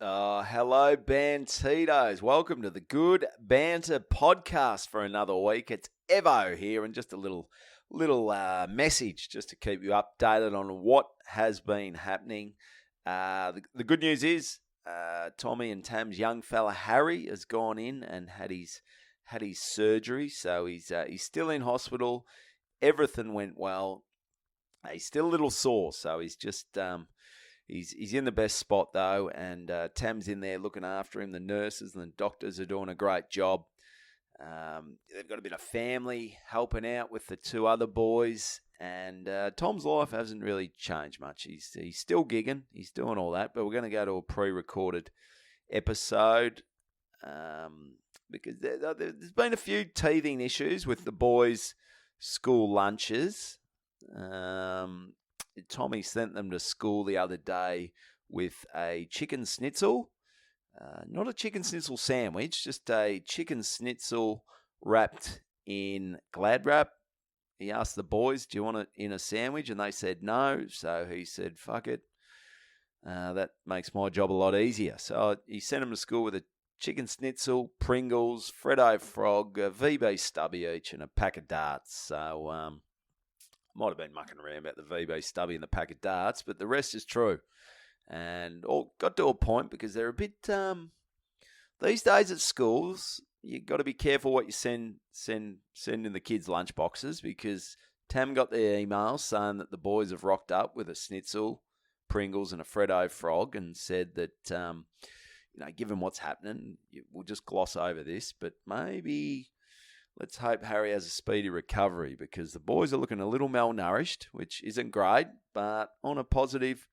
Hello, Bantitos. Welcome to the Good Banter podcast for another week. It's Evo here, and just a little message just to keep you updated on what has been happening. The good news is Tommy and Tam's young fella Harry has gone in and had his surgery, so he's still in hospital. Everything went well. He's still a little sore, so he's just He's in the best spot, though, and Tam's in there looking after him. The nurses and the doctors are doing a great job. They've got a bit of family helping out with the two other boys, and Tom's life hasn't really changed much. He's still gigging. He's doing all that, but we're going to go to a pre-recorded episode because there's been a few teething issues with the boys' school lunches. Tommy sent them to school the other day with a chicken schnitzel, not a chicken schnitzel sandwich, just a chicken schnitzel wrapped in Glad wrap. He asked the boys, do you want it in a sandwich? And they said no, so he said, fuck it. That makes my job a lot easier. So he sent them to school with a chicken schnitzel, Pringles, Freddo Frog, a VB stubby each, and a pack of darts. So, might have been mucking around about the VB stubby and the pack of darts, but the rest is true. And all got to a point because they're a bit these days at schools. You got to be careful what you send in the kids' lunch boxes, because Tam got their email saying that the boys have rocked up with a schnitzel, Pringles, and a Freddo Frog, and said that given what's happening, we'll just gloss over this, but maybe. Let's hope Harry has a speedy recovery, because the boys are looking a little malnourished, which isn't great, but on a positive,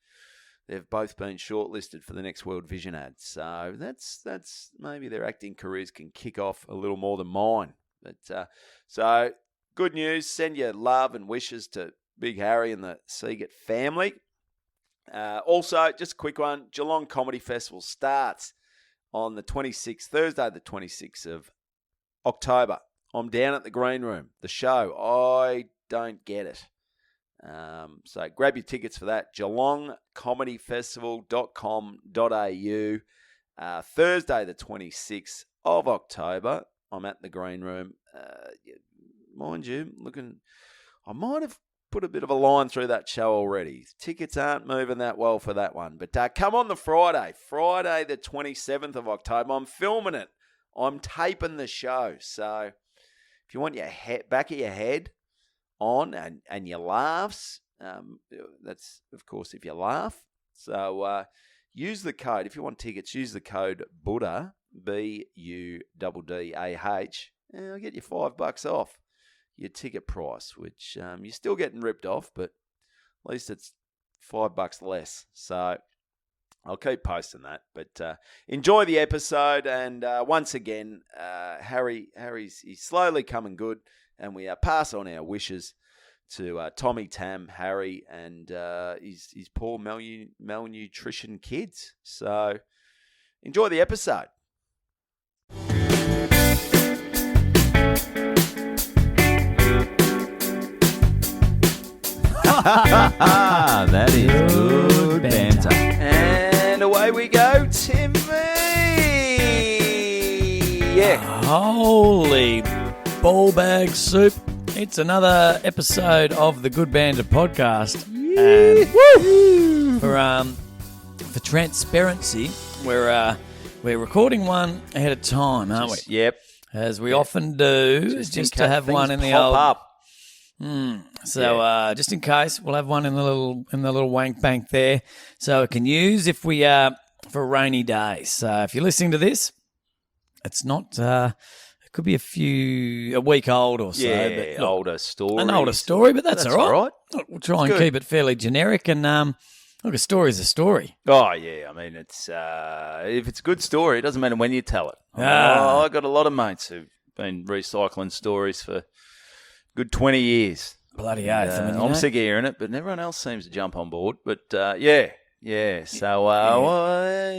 they've both been shortlisted for the next World Vision ads. So that's maybe their acting careers can kick off a little more than mine. But so good news. Send your love and wishes to Big Harry and the Siegert family. Also, just a quick one. Geelong Comedy Festival starts on the 26th, Thursday, the 26th of October. I'm down at the Green Room, the show. I don't get it. So grab your tickets for that. GeelongComedyFestival.com.au. Thursday, the 26th of October. I'm at the Green Room. Mind you, I might have put a bit of a line through that show already. Tickets aren't moving that well for that one. But come on the Friday the 27th of October. I'm filming it. I'm taping the show. So if you want your back of your head on and your laughs, that's, of course, if you laugh. So use the code. If you want tickets, use the code Buddha, BUDDAH, and I'll get you $5 off your ticket price, which you're still getting ripped off, but at least it's $5 less. So I'll keep posting that, but enjoy the episode. And once again, Harry's slowly coming good, and we pass on our wishes to Tommy, Tam, Harry, and his poor malnutrition kids. So enjoy the episode. That is good banter. And away we go, Timmy. Yeah. Holy ball bag soup. It's another episode of the Good Banter podcast. And for transparency, we're recording one ahead of time, aren't we? Yep. As we often do, just to have one in the old up. So just in case, we'll have one in the little wank bank there, so it can use if we for a rainy day. So if you're listening to this, it's not. It could be a week old or so. Yeah, but look, older story. An older story, but that's all right. We'll try and good. keep it fairly generic. And look, a story's a story. Oh yeah, I mean it's if it's a good story, it doesn't matter when you tell it. I got a lot of mates who've been recycling stories for good 20 years. Bloody oath. I'm sick of hearing it, but everyone else seems to jump on board. But yeah. So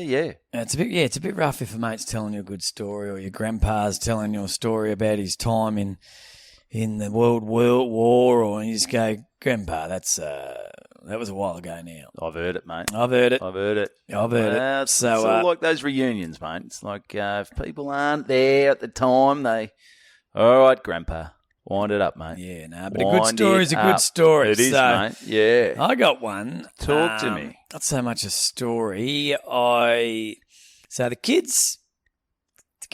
yeah. It's a bit rough if a mate's telling you a good story, or your grandpa's telling you a story about his time in the World War, or you just go, Grandpa, that's That was a while ago now. I've heard it, mate. I've heard it. I've heard it. It's sort of like those reunions, mate. It's like if people aren't there at the time, all right, Grandpa, wind it up, mate. Yeah, no, but a good story is a good story. It is, mate. Yeah. I got one. Talk to me. Not so much a story. So the kids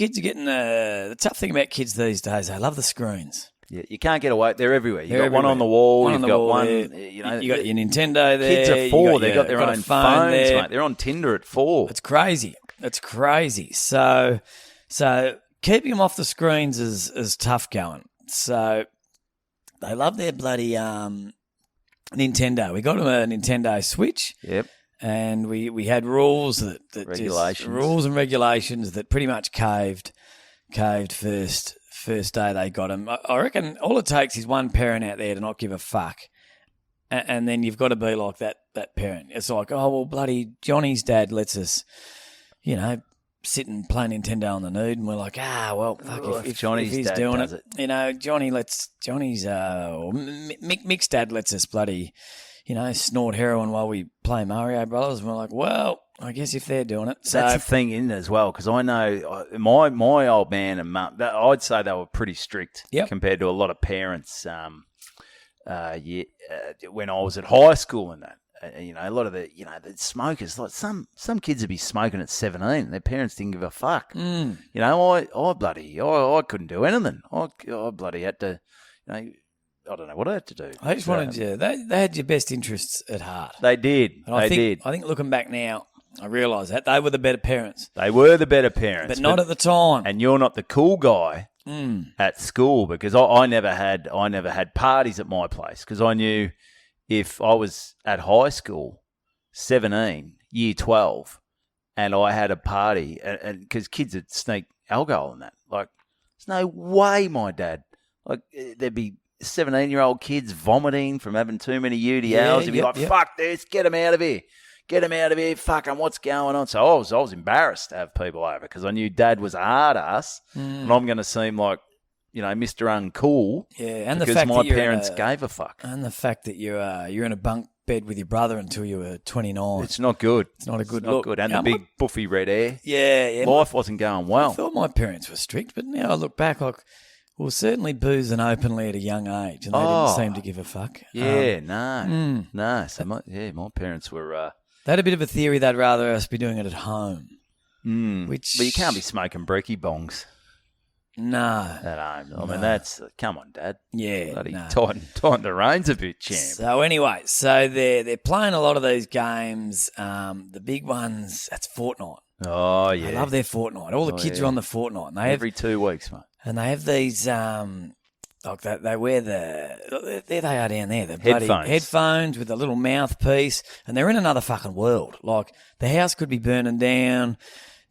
are getting the tough thing about kids these days. They love the screens. Yeah, you can't get away. They're everywhere. You've got one on the wall. You've got one. You got your Nintendo there. Kids are 4. They've got their own phones, there. mate. They're on Tinder at 4. It's crazy. So keeping them off the screens is tough going. So they love their bloody Nintendo. We got them a Nintendo Switch. Yep. And we had rules that rules and regulations that pretty much caved first day they got them. I reckon all it takes is one parent out there to not give a fuck, and then you've got to be like that parent. It's like, oh well, bloody Johnny's dad lets us, sit and play Nintendo on the nude, and we're like, well, fuck, if Johnny's he's dad doing does it. Johnny's Mick's dad lets us bloody, snort heroin while we play Mario Brothers, and we're like, well, I guess if they're doing it. So that's the thing, isn't it, as well? Because I know my old man and mum, I'd say they were pretty strict compared to a lot of parents. When I was at high school and that, a lot of the smokers, like some kids would be smoking at 17. Their parents didn't give a fuck. I couldn't do anything. I bloody had to, I don't know what I had to do. I just wanted you. They had your best interests at heart. They did. I think looking back now, I realise that they were the better parents. They were the better parents, but not at the time. And you're not the cool guy at school, because I never had parties at my place, because I knew if I was at high school, 17, year 12, and I had a party, and because kids would sneak alcohol and that, like, there's no way my dad, like, there'd be 17-year-old kids vomiting from having too many UDLs. He'd be like, fuck this, get them out of here. Get them out of here, fuck them, what's going on? So I was embarrassed to have people over, because I knew Dad was a hard ass, and I'm going to seem like, Mr. Uncool, and because the fact my that parents gave a fuck. And the fact that you're in a bunk bed with your brother until you were 29. It's not good. It's not a good look. Not good. And the big buffy red hair. Yeah. Life wasn't going well. I thought my parents were strict, but now I look back, like, well, certainly boozing openly at a young age, and they didn't seem to give a fuck. Yeah, no. So my parents were... They had a bit of a theory they'd rather us be doing it at home. But you can't be smoking brekkie bongs. No. At home. I mean, that's... Come on, Dad. Yeah. Bloody tighten the reins a bit, champ. So anyway, they're playing a lot of these games. The big ones, that's Fortnite. Oh, yeah. I love their Fortnite. All the kids are on the Fortnite. And every 2 weeks, mate. And they have these... like they wear there they are down there, the bloody headphones with a little mouthpiece, and they're in another fucking world. Like, the house could be burning down,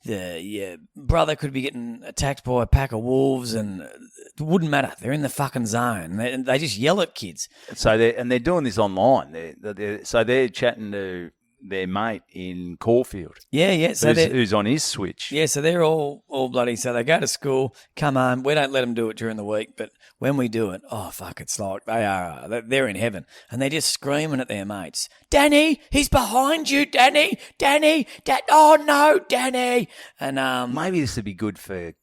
your brother could be getting attacked by a pack of wolves, and it wouldn't matter. They're in the fucking zone. They just yell at kids. So they're doing this online. They're chatting to their mate in Caulfield. Yeah. So who's on his Switch. Yeah, so they're all bloody. So they go to school, come home. We don't let them do it during the week, but when we do it, oh fuck, it's like they're in heaven, and they're just screaming at their mates. Danny, he's behind you, Danny, oh no, Danny. And maybe this would be good for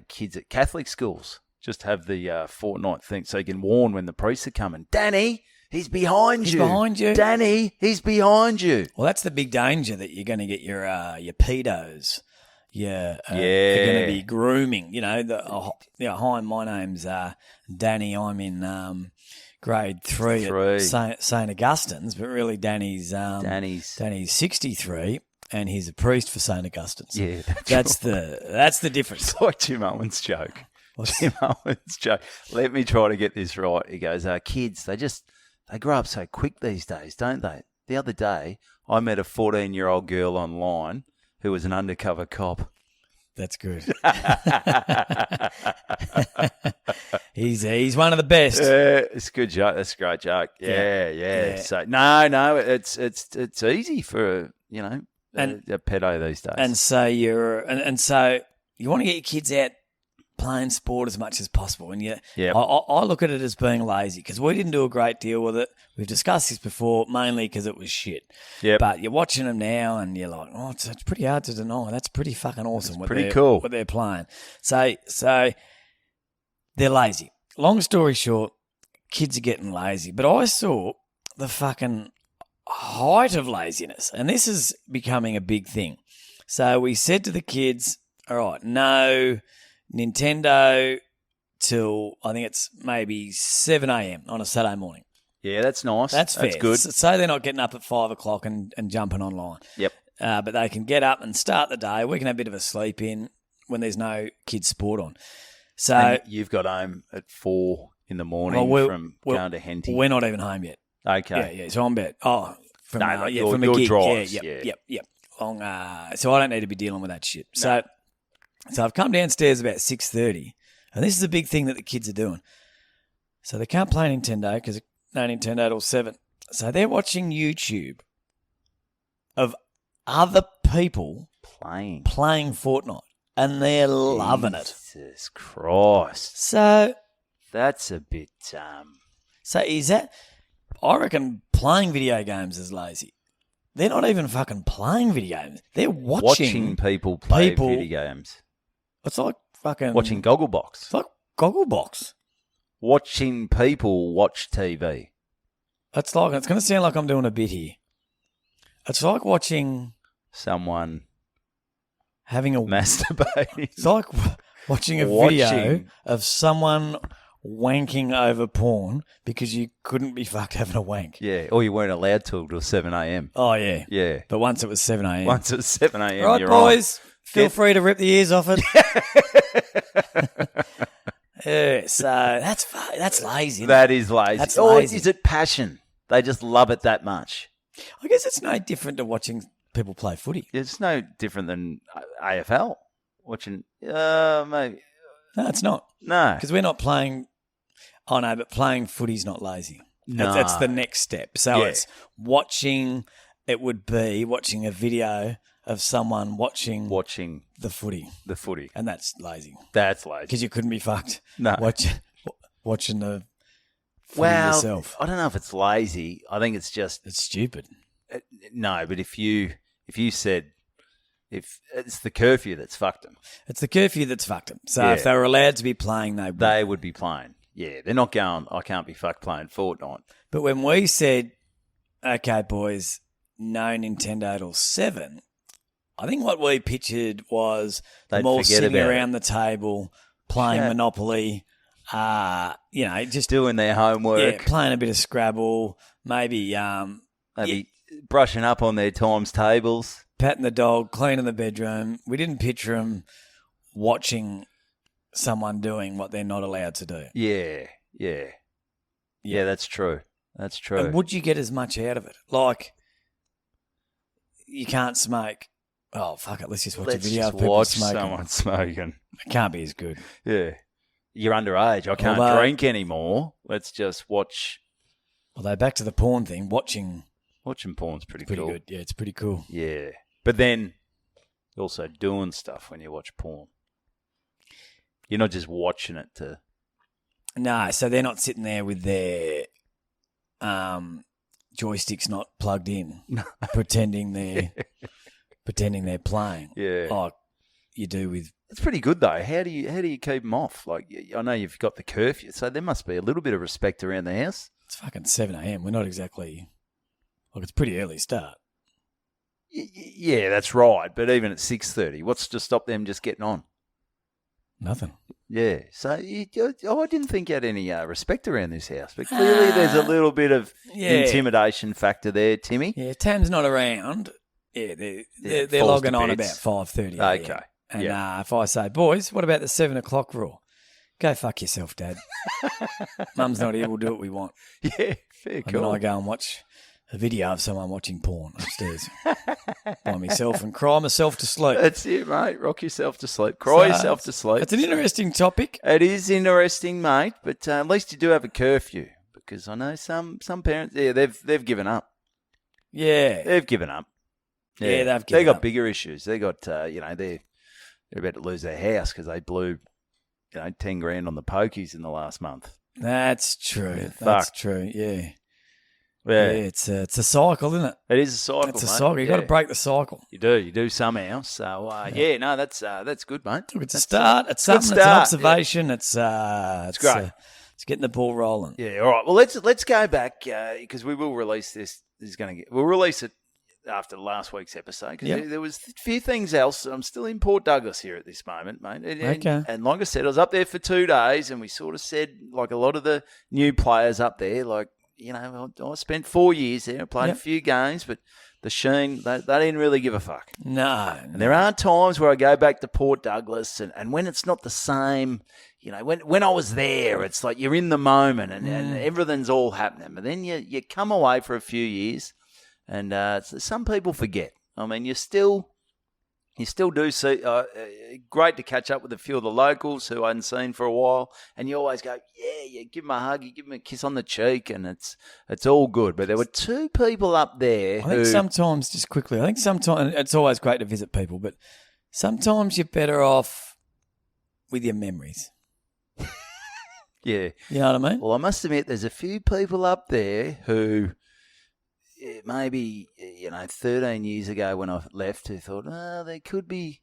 kids at Catholic schools. Just have the Fortnite thing, so you can warn when the priests are coming. Danny. He's behind you. Danny, he's behind you. Well, that's the big danger, that you're going to get your pedos. You're going to be grooming. Hi, my name's Danny. I'm in grade 3 at St. Augustine's, but really Danny's 63, and he's a priest for St. Augustine's. Yeah, that's the difference. It's like Jim Owen's joke. Let me try to get this right. He goes, kids, they grow up so quick these days, don't they? The other day, I met a 14-year-old girl online who was an undercover cop. That's good. He's one of the best. It's a good joke. That's a great joke. Yeah. So no, it's easy for a pedo these days. And so so you want to get your kids out playing sport as much as possible. And yet, Yep. I look at it as being lazy because we didn't do a great deal with it. We've discussed this before, mainly because it was shit. Yep. But you're watching them now and you're like, oh, it's pretty hard to deny. That's pretty fucking awesome. pretty cool. What they're playing. So they're lazy. Long story short, kids are getting lazy. But I saw the fucking height of laziness. And this is becoming a big thing. So we said to the kids, all right, no Nintendo till I think it's maybe 7 a.m. on a Saturday morning. Yeah, that's nice. That's fair. That's good. So they're not getting up at 5 o'clock and jumping online. Yep. But they can get up and start the day. We can have a bit of a sleep in when there's no kids' sport on. So And you've got home at 4 in the morning from going to Henty. We're not even home yet. Okay. Yeah. So I'm bed. Oh, from your from a gig. drives, Yep. Long. So I don't need to be dealing with that shit. No. So I've come downstairs about 6:30, and this is a big thing that the kids are doing. So they can't play Nintendo because no Nintendo till 7. So they're watching YouTube of other people Playing Fortnite, and they're loving it. Jesus Christ. So That's a bit... So is that? I reckon playing video games is lazy. They're not even fucking playing video games. They're watching people play video games. It's like fucking Watching Gogglebox. It's like Gogglebox. Watching people watch TV. It's going to sound like I'm doing a bit here. It's like watching Someone having a masturbating. It's like watching a video of someone wanking over porn because you couldn't be fucked having a wank. Yeah, or you weren't allowed to until 7 a.m. Oh, yeah. Yeah. But once it was 7 a.m. Once it was 7 a.m. Right, you're boys, feel free to rip the ears off it. Yeah, so that's lazy. That is lazy. That's Or lazy. is it passion? They just love it that much. I guess it's no different to watching people play footy. It's no different than AFL. Watching, maybe. No, it's not. No. Because we're not playing. Oh, no, but playing footy's not lazy. No. That's the next step. So Yeah. it's watching, it would be watching a video of someone watching the footy. The footy. And that's lazy. That's lazy. Because you couldn't be fucked No. watching the footy Well, yourself. I don't know if it's lazy. I think it's just... It's stupid. No, but if you said... If it's the curfew that's fucked them. It's the curfew that's fucked them. So Yeah. if they were allowed to be playing, They would be playing. Yeah, they're not going, I can't be fucked playing Fortnite. But when we said, okay, boys, no Nintendo till 7, I think what we pictured was They'd them all forget sitting about around the table playing Yeah. Monopoly, just Doing their homework. playing a bit of Scrabble, maybe Maybe brushing up on their times tables. patting the dog, cleaning the bedroom. We didn't picture them watching someone doing what they're not allowed to do. Yeah. Yeah, that's true. That's true. And would you get as much out of it? Like, you can't smoke. Oh, fuck it. Let's just watch a video of people watch smoking. someone smoking. It can't be as good. Yeah. You're underage. I can't drink anymore. Let's just watch. Although, back to the porn thing, watching Porn's pretty pretty cool. good. Yeah, it's pretty cool. Yeah. But then you're also doing stuff when you watch porn. You're not just watching it to... No, so they're not sitting there with their joysticks not plugged in, pretending they're playing. Yeah. Like you do with... It's pretty good though. How do you keep them off? Like, I know you've got the curfew, so there must be a little bit of respect around the house. It's fucking 7 a.m. We're not exactly... Like, it's pretty early start. Yeah, that's right. But even at 6:30, what's to stop them just getting on? Nothing. Yeah. So I didn't think you had any respect around this house, but clearly there's a little bit of intimidation factor there, Timmy. Yeah, Tam's not around. Yeah, they're logging on about 5:30. Okay. And if I say, boys, what about the 7 o'clock rule? Go fuck yourself, Dad. Mum's not here. We'll do what we want. Yeah, fair And cool. then I go and watch a video of someone watching porn upstairs by myself and cry myself to sleep. That's it, mate. Rock yourself to sleep. Cry yourself to sleep. It's an interesting topic. It is interesting, mate, but at least you do have a curfew, because I know some parents, they've given up. Yeah. They've given up. Yeah, they've given They got up. bigger issues. They got, they're about to lose their house because they blew $10 grand on the pokies in the last month. That's true. Yeah, That's fuck. true. Yeah. Yeah, It's a cycle, isn't it? it is a cycle. It's a mate. cycle. You got to break the cycle. You do somehow. So no, that's good, mate. Look, it's a That's start. It's something. It's an observation. It's great. It's getting the ball rolling. Yeah, all right. Well, let's go back because we will release this. We'll release it after last week's episode because there was a few things else. I'm still in Port Douglas here at this moment, mate. And like I said, I was up there for 2 days, and we sort of said, like a lot of the new players up there, like, I spent 4 years there, played a few games, but the Sheen, they didn't really give a fuck. No. And there are times where I go back to Port Douglas, and when it's not the same, when I was there, it's like you're in the moment and everything's all happening. But then you come away for a few years, and some people forget. I mean, you still do see. Great to catch up with a few of the locals who I hadn't seen for a while, and you always go, you give them a hug, you give them a kiss on the cheek, and it's all good. But there were 2 people up there. I think sometimes, just quickly, sometimes it's always great to visit people, but sometimes you're better off with your memories. Yeah, you know what I mean. Well, I must admit, there's a few people up there who. Maybe 13 years ago when I left, who thought, they could be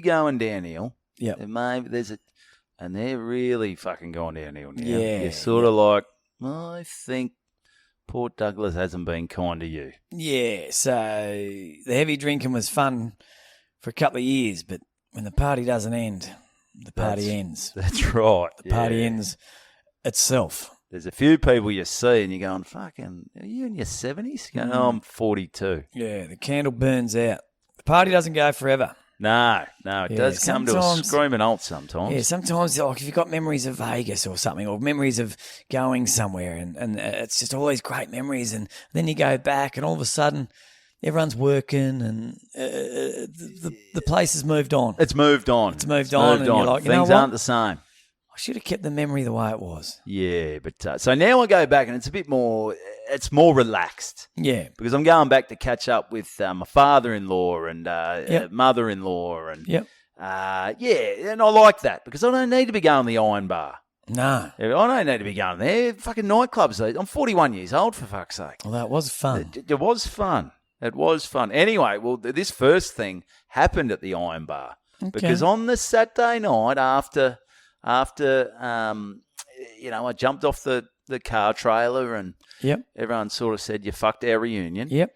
going downhill. Yeah, maybe and they're really fucking going downhill now. Yeah, you're sort of like, I think Port Douglas hasn't been kind to you. Yeah, so the heavy drinking was fun for a couple of years, but when the party doesn't end, the party ends. That's right. The party ends itself. There's a few people you see and you're going, fucking, are you in your 70s? Going, I'm 42. Yeah, the candle burns out. The party doesn't go forever. No, it does come to a screaming halt sometimes. Yeah, sometimes, like if you've got memories of Vegas or something, or memories of going somewhere, and it's just all these great memories, and then you go back and all of a sudden everyone's working and the place has moved on. It's moved on. And you're like, things aren't the same. I should have kept the memory the way it was. Yeah, but so now I go back and it's a bit more, it's more relaxed. Yeah. Because I'm going back to catch up with my father-in-law and mother-in-law. And and I like that because I don't need to be going to the Iron Bar. No. I don't need to be going there. Fucking nightclubs. I'm 41 years old, for fuck's sake. Well, that was fun. It was fun. It was fun. Anyway, well, this first thing happened at the Iron Bar. Okay. Because on the Saturday night after I jumped off the car trailer and everyone sort of said, you fucked our reunion. Yep.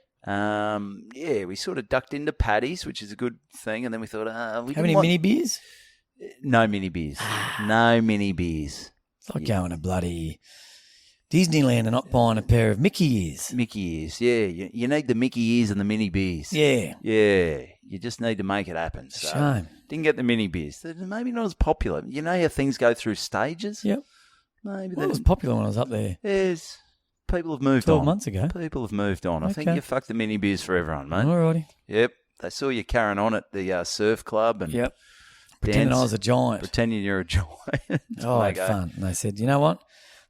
We sort of ducked into Paddy's, which is a good thing. And then we thought, how many mini beers? No mini beers. No mini beers. It's like going to bloody Disneyland and not buying a pair of Mickey ears. Mickey ears, yeah. You need the Mickey ears and the mini beers. Yeah. Yeah. You just need to make it happen. So shame. Didn't get the mini beers. They're maybe not as popular. You know how things go through stages? Yep. Maybe it was popular when I was up there. Yes. People have moved 12 on. 12 months ago. People have moved on. I think you fucked the mini beers for everyone, mate. Alrighty. Yep. They saw you carrying on at the surf club and pretending I was a giant. Pretending you're a giant. I had fun. And they said, you know what?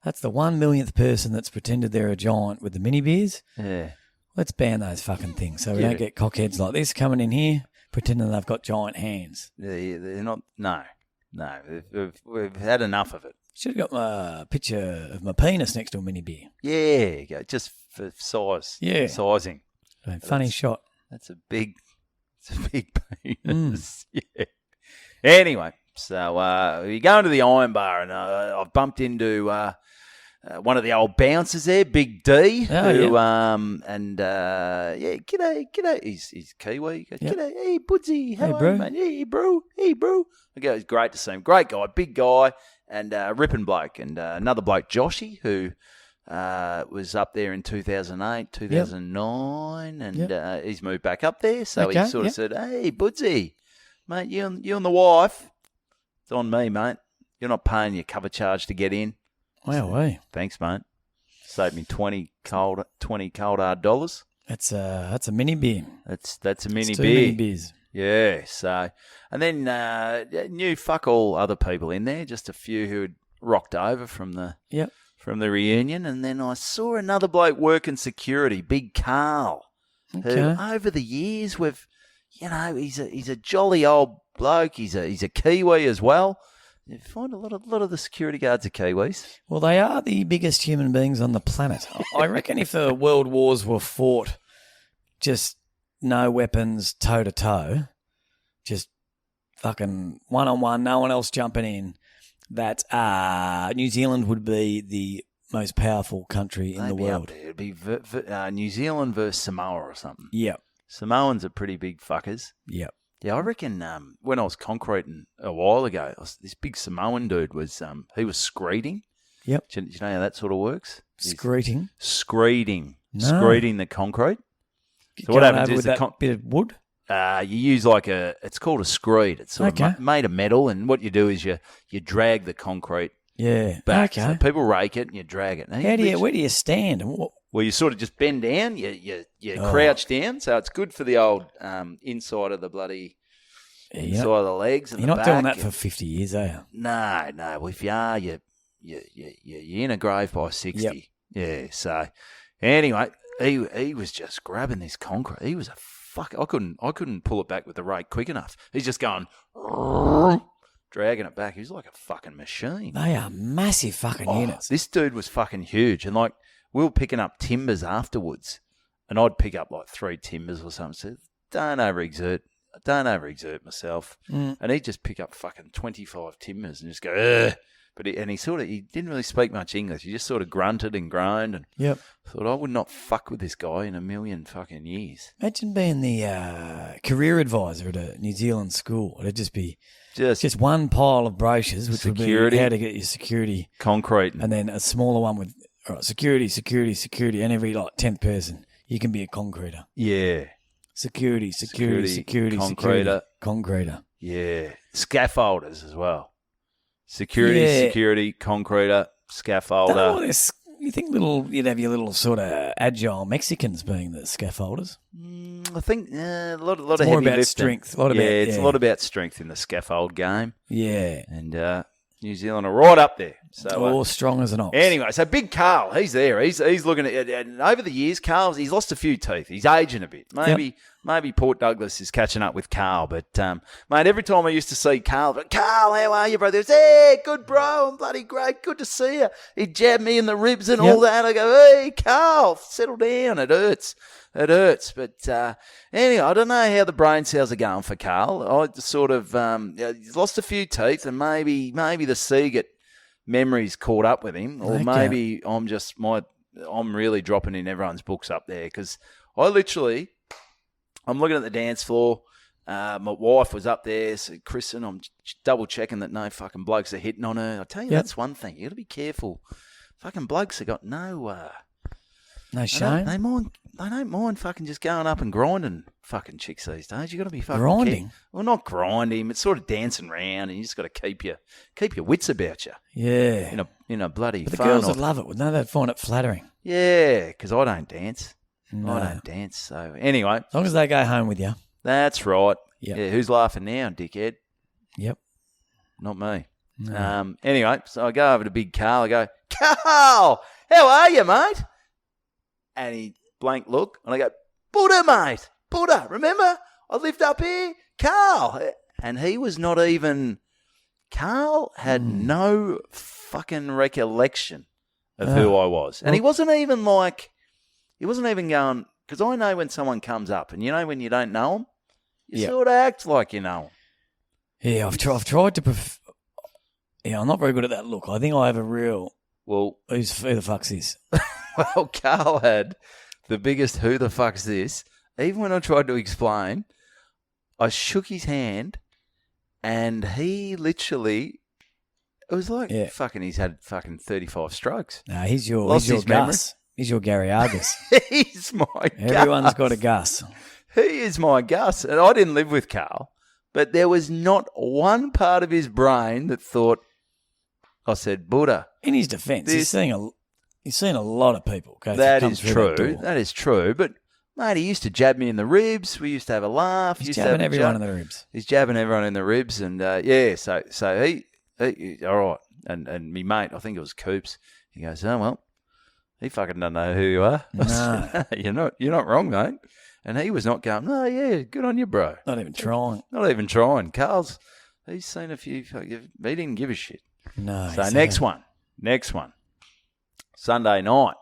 That's the 1 millionth person that's pretended they're a giant with the mini beers. Yeah. Let's ban those fucking things so we don't get cockheads like this coming in here pretending they've got giant hands. They're not. No. We've had enough of it. Should have got a picture of my penis next to a mini beer. Yeah, just for size. Yeah. Sizing. Funny shot. That's a big penis. Yeah. Anyway, so we go into the Iron Bar and I've bumped into one of the old bouncers there, Big D, g'day. He's Kiwi. He goes, g'day, hey, Budsy, how are you, mate? Hey, bro. I go, it's great to see him. Great guy, big guy, and ripping bloke. And another bloke, Joshy, who was up there in 2008, 2009, and he's moved back up there. So he sort of said, hey, Budsy, mate, you and the wife, it's on me, mate. You're not paying your cover charge to get in. Wow, thanks, mate. Saved me 20 cold hard dollars. That's a mini beer. That's a mini beer. 2 mini beers. Yeah. So, and then knew fuck all other people in there. Just a few who had rocked over from the reunion. And then I saw another bloke working security, Big Carl, who over the years he's a jolly old bloke. He's a Kiwi as well. You find a lot of the security guards are Kiwis. Well, they are the biggest human beings on the planet. I reckon if the world wars were fought just no weapons, toe-to-toe, just fucking one-on-one, no one else jumping in, that New Zealand would be the most powerful country in the world. It'd be New Zealand versus Samoa or something. Yep. Samoans are pretty big fuckers. Yep. Yeah, I reckon when I was concreting a while ago, this big Samoan dude was he was screeding. Yep. Do you know how that sort of works? Screeding? Screeding. No. Screeding the concrete. So what happens is that bit of wood? You use it's called a screed. It's sort of made of metal, and what you do is you drag the concrete back. Okay. So people rake it and you drag it. Where do you stand? Well, you sort of just bend down, you crouch down, so it's good for the old inside of the bloody inside of the legs and you're the not back. doing that for 50 years, are you? No. Well, if you are, you're in a grave by 60. Yep. Yeah. So anyway, he was just grabbing this concrete. He was a fuck. I couldn't pull it back with the rake quick enough. He's just going dragging it back. He was like a fucking machine. They are massive fucking units. This dude was fucking huge, and we were picking up timbers afterwards, and I'd pick up 3 timbers or something. So don't overexert myself. And he'd just pick up fucking 25 timbers and just go, ugh. But he didn't really speak much English. He just sort of grunted and groaned and thought, I would not fuck with this guy in a million fucking years. Imagine being the career advisor at a New Zealand school. It'd just be just one pile of brochures, which security, would be how to get your security. Concrete. And then a smaller one with security, and every 10th person, you can be a concreter. Yeah. Security, concreter. Concreter. Yeah. Scaffolders as well. Security, concreter, scaffolder. You think you'd have your little sort of agile Mexicans being the scaffolders? I think a lot of more heavy about lifting. Strength. It's a lot about strength in the scaffold game. Yeah. And New Zealand are right up there. So strong as an ox. Anyway, so Big Carl, he's there. He's looking at, and over the years, he's lost a few teeth. He's aging a bit. Maybe Port Douglas is catching up with Carl. But mate, every time I used to see Carl, how are you, brother? Hey, good bro, I'm bloody great. Good to see you. He'd jab me in the ribs and all that. I go, hey, Carl, settle down. It hurts. But anyway, I don't know how the brain cells are going for Carl. I sort of he's lost a few teeth, and maybe the Siegert memories caught up with him, or maybe I'm really dropping in everyone's books up there, because I'm looking at the dance floor. My wife was up there, so Chris, and I'm double checking that no fucking blokes are hitting on her. I tell you, that's one thing. You got to be careful. Fucking blokes have got no shame. They don't mind fucking just going up and grinding fucking chicks these days. You got to be fucking grinding. Well, not grinding. It's sort of dancing around, and you just got to keep your wits about you. Yeah. In a bloody. But the girls would love it, wouldn't they? They'd find it flattering. Yeah, because I don't dance. No. I don't dance. So anyway, as long as they go home with you. That's right. Yep. Yeah. Who's laughing now, dickhead? Yep. Not me. No. Anyway, so I go over to Big Carl. I go, Carl, how are you, mate? And he blank look, and I go, Buddha, mate, Buddha, remember? I lived up here, Carl. And he was not even, Carl had no fucking recollection of who I was. And he wasn't even going, because I know when someone comes up, and when you don't know them, you sort of act like you know them. Yeah, I've tried to, I'm not very good at that look. I think I have a real, who the fuck's this? Well, Carl had the biggest who the fuck's this. Even when I tried to explain, I shook his hand, and he literally, it was like fucking, he's had fucking 35 strokes. No, he's your his Gus. He's your Gary Argus. He's my Gus. Everyone's got a Gus. He is my Gus. And I didn't live with Carl, but there was not one part of his brain that thought, I said, Buddha. In his defence, he's seen a lot of people go That come is through true. that door. That is true. But, mate, he used to jab me in the ribs. We used to have a laugh. He's jabbing everyone in the ribs. He's jabbing everyone in the ribs. And, so he all right. And me mate, I think it was Coops, he goes, oh, well, he fucking doesn't know who you are. No. You're not wrong, mate. And he was not going, oh, yeah, good on you, bro. Not even trying. Not even trying. Carl's He's seen a few. He didn't give a shit. No. So next one. Sunday night.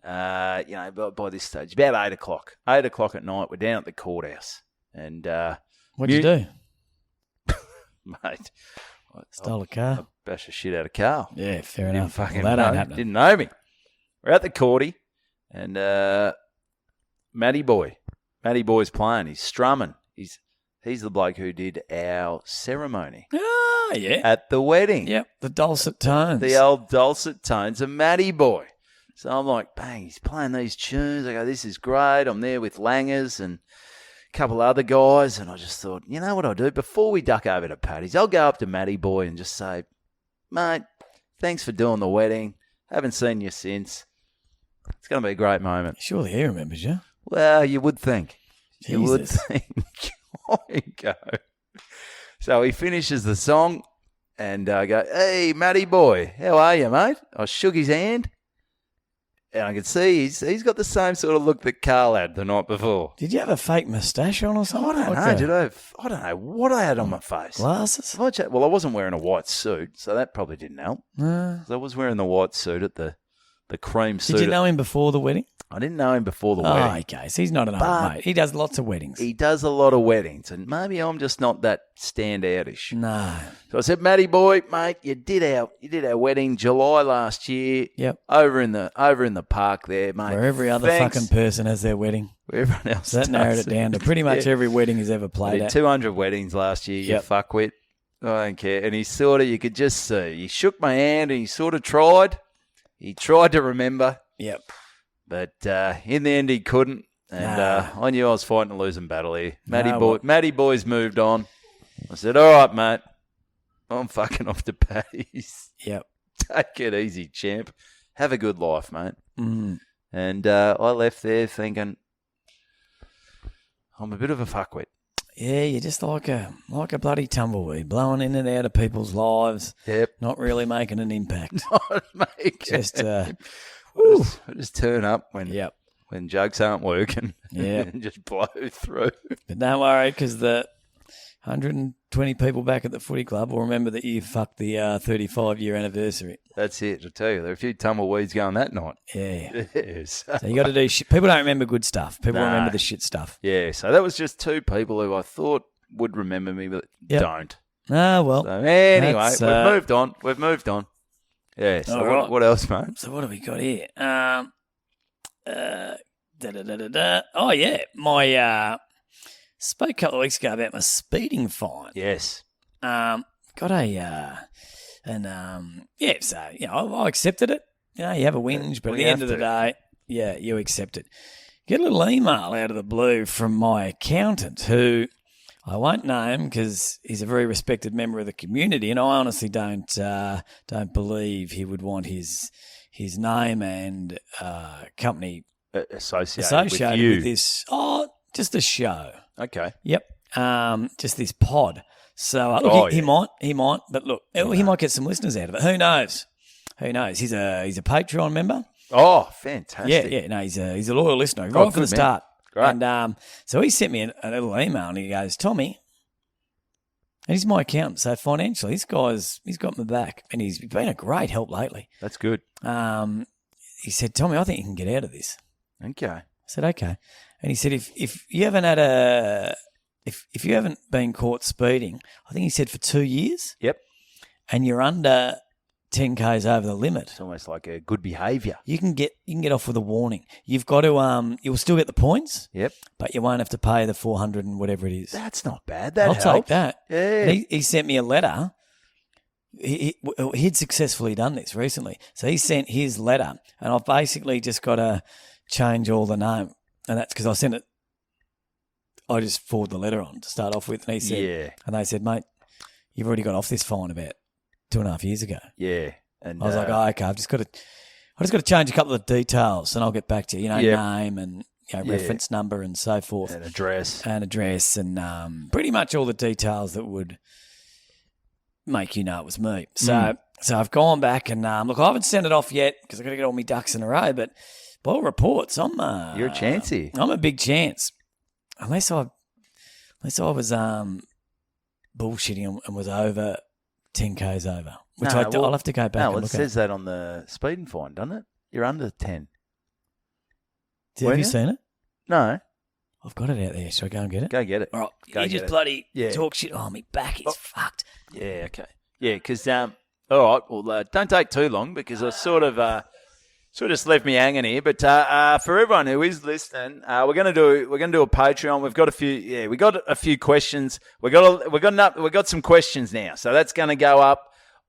By this stage, about 8 o'clock. 8 o'clock at night, we're down at the courthouse. And what'd you do? Mate, Stole a car? I bashed the shit out of Carl. Yeah, fair enough. Fucking Well, that ain't happening. Didn't know me. We're at the courty, and Matty Boy's playing. He's strumming. He's the bloke who did our ceremony. Ah, yeah. At the wedding. Yep, the dulcet tones. The old dulcet tones of Matty Boy. So I'm like, bang, he's playing these tunes. I go, this is great. I'm there with Langers and a couple other guys. And I just thought, you know what I'll do? Before we duck over to Paddy's, I'll go up to Matty Boy and just say, mate, thanks for doing the wedding. Haven't seen you since. It's going to be a great moment. Surely he remembers you. Well, you would think. Jesus. You would think. I go. So he finishes the song and I go, hey, Matty Boy, how are you, mate? I shook his hand. And I could see he's got the same sort of look that Carl had the night before. Did you have a fake moustache on or something? I don't know. I don't know what I had on my face. Glasses? Well, I wasn't wearing a white suit, so that probably didn't help. So I was wearing the white suit at the cream suit. Did you know him before the wedding? I didn't know him before the Oh, wedding. okay. So he's not an old mate. He does lots of weddings. He does a lot of weddings, and maybe I'm just not that standoutish. No. So I said, Matty Boy, mate, you did our wedding July last year. Yep. Over in the park there, mate. Where every other fucking person has their wedding. Where everyone else So that narrowed it down to pretty much every wedding he's ever played at. 200 weddings last year, you fuckwit. I don't care. And you could just see. He shook my hand and he sort of tried. He tried to remember. Yep. But in the end, he couldn't. And I knew I was fighting a losing battle here. Matty Boy's moved on. I said, all right, mate. I'm fucking off to Paddy's. Yep. Take it easy, champ. Have a good life, mate. Mm. And I left there thinking, I'm a bit of a fuckwit. Yeah, you're just like a bloody tumbleweed, blowing in and out of people's lives. Yep. Not really making an impact. Not making Just I just turn up when jokes aren't working and just blow through. But don't worry, because the 120 people back at the footy club will remember that you fucked the 35-year anniversary. That's it, I tell you. There are a few tumbleweeds going that night. Yeah. Yes. So you got to do shit. People don't remember good stuff. People remember the shit stuff. Yeah, so that was just two people who I thought would remember me, but don't. Ah, well. So anyway, we've moved on. Yeah, so what else, mate? So what have we got here? Oh, yeah. My spoke a couple of weeks ago about my speeding fine. Yes. Got a so I accepted it. You know, you have a whinge, but at the end of the day, you accept it. Get a little email out of the blue from my accountant, who I won't name because he's a very respected member of the community, and I honestly don't believe he would want his name and company associated with this. Oh, just the show. Okay. Yep. Just this pod. So he might, but look, he might get some listeners out of it. Who knows? He's a Patreon member. Oh, fantastic! Yeah. No, he's a loyal listener right from the start. Great. And so he sent me a little email, and he goes, Tommy, and he's my accountant, so financially, he's got my back, and he's been a great help lately. That's good. He said, Tommy, I think you can get out of this. Okay. I said, okay. And he said, if you haven't if you haven't been caught speeding, I think he said for 2 years. Yep. And you're under 10 k's over the limit. It's almost like a good behaviour. You can get off with a warning. You've got to you'll still get the points. Yep. But you won't have to pay the 400 and whatever it is. That's not bad. I'll take that. Yeah. And he sent me a letter. He'd successfully done this recently, so he sent his letter, and I've basically just got to change all the name, and that's because I sent it. I just forward the letter on to start off with, and he said, and they said, mate, you've already got off this fine about 2.5 years ago. Yeah. And I was like, okay, I just got to change a couple of details, and I'll get back to you. Name and reference number and so forth, and address, and pretty much all the details that would make you know it was me. So I've gone back and look, I haven't sent it off yet because I've got to get all my ducks in a row. But by all reports, you're a chancey. I'm a big chance, unless I was bullshitting and was over 10 Ks over, which No, I'll have to go back and it look says at. that on the speed and fine, doesn't it? You're under 10. Have Weren't you you? seen it? No, I've got it out there. Should I go and get it? go get it. All right. Go You get just it. bloody Yeah. talk shit. Oh, my back is fucked. Yeah, okay. Yeah, because all right. Well, don't take too long because I sort of just left me hanging here. But for everyone who is listening, we're gonna do a Patreon. We've got a few. Yeah, we got a few questions. We got some questions now, so that's gonna go up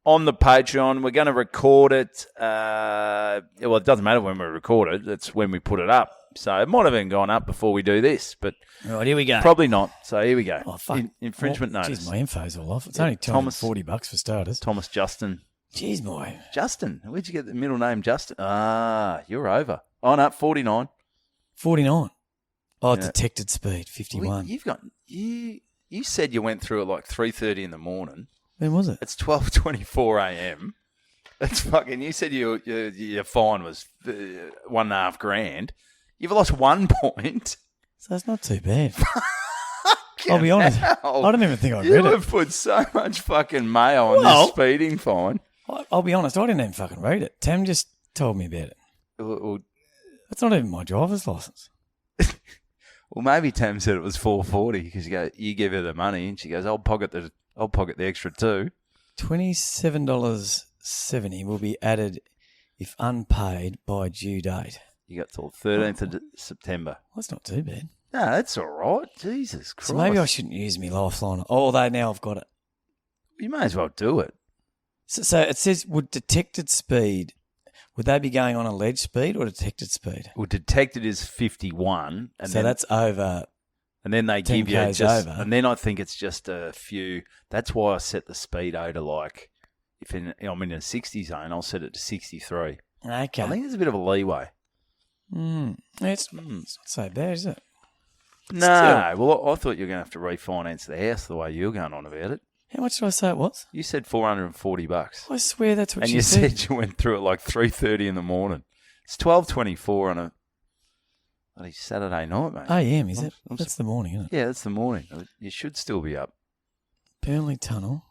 on the Patreon. We're gonna record it. Well, it doesn't matter when we record it. It's when we put it up. So it might have even gone up before we do this, but All right, here we go. probably not. So here we go. Oh, fuck. Infringement Well, notice. Jeez, my info's all off. It's Yeah, only Thomas- $240 for starters. Thomas Justin. Jeez, boy. Justin. Where'd you get the middle name Justin? You're over. Oh, no, 49. 49. Oh, Yeah. detected speed, Well, 51. you've got you said you went through at like 3:30 in the morning. When was it? It's 12:24 a.m. That's fucking. You said your fine was $1.5 grand. You've lost 1 point. So that's not too bad. I'll be honest. I don't even think I You read it. have put so much fucking mayo on Well- this speeding fine. I'll be honest. I didn't even fucking read it. Tam just told me about it. Well, That's not even my driver's license. maybe Tam said it was 440 because you give her the money and she goes, I'll pocket the extra too. $27.70 will be added if unpaid by due date. You got till 13th of September. Well, that's not too bad. No, that's all right. Jesus Christ. So maybe I shouldn't use my lifeline. Although now I've got it. You may as well do it. So it says, would detected speed, would they be going on alleged speed or detected speed? Well, detected is 51, and So then that's over. and then they 10 give you Ks just, over. and then I think it's just a few. That's why I set the speedo to like, if I'm in a 60 zone, I'll set it to 63. Okay. I think there's a bit of a leeway. It's not so bad, is it? No, well, I thought you were going to have to refinance the house the way you were going on about it. How much did I say it was? You said $440, I swear that's what and she you said. said you went through at like 3:30 in the morning. It's 12:24 on a bloody Saturday night, mate. AM, is it? I'm That's the morning, isn't it? Yeah, that's the morning. You should still be up. Burnley Tunnel.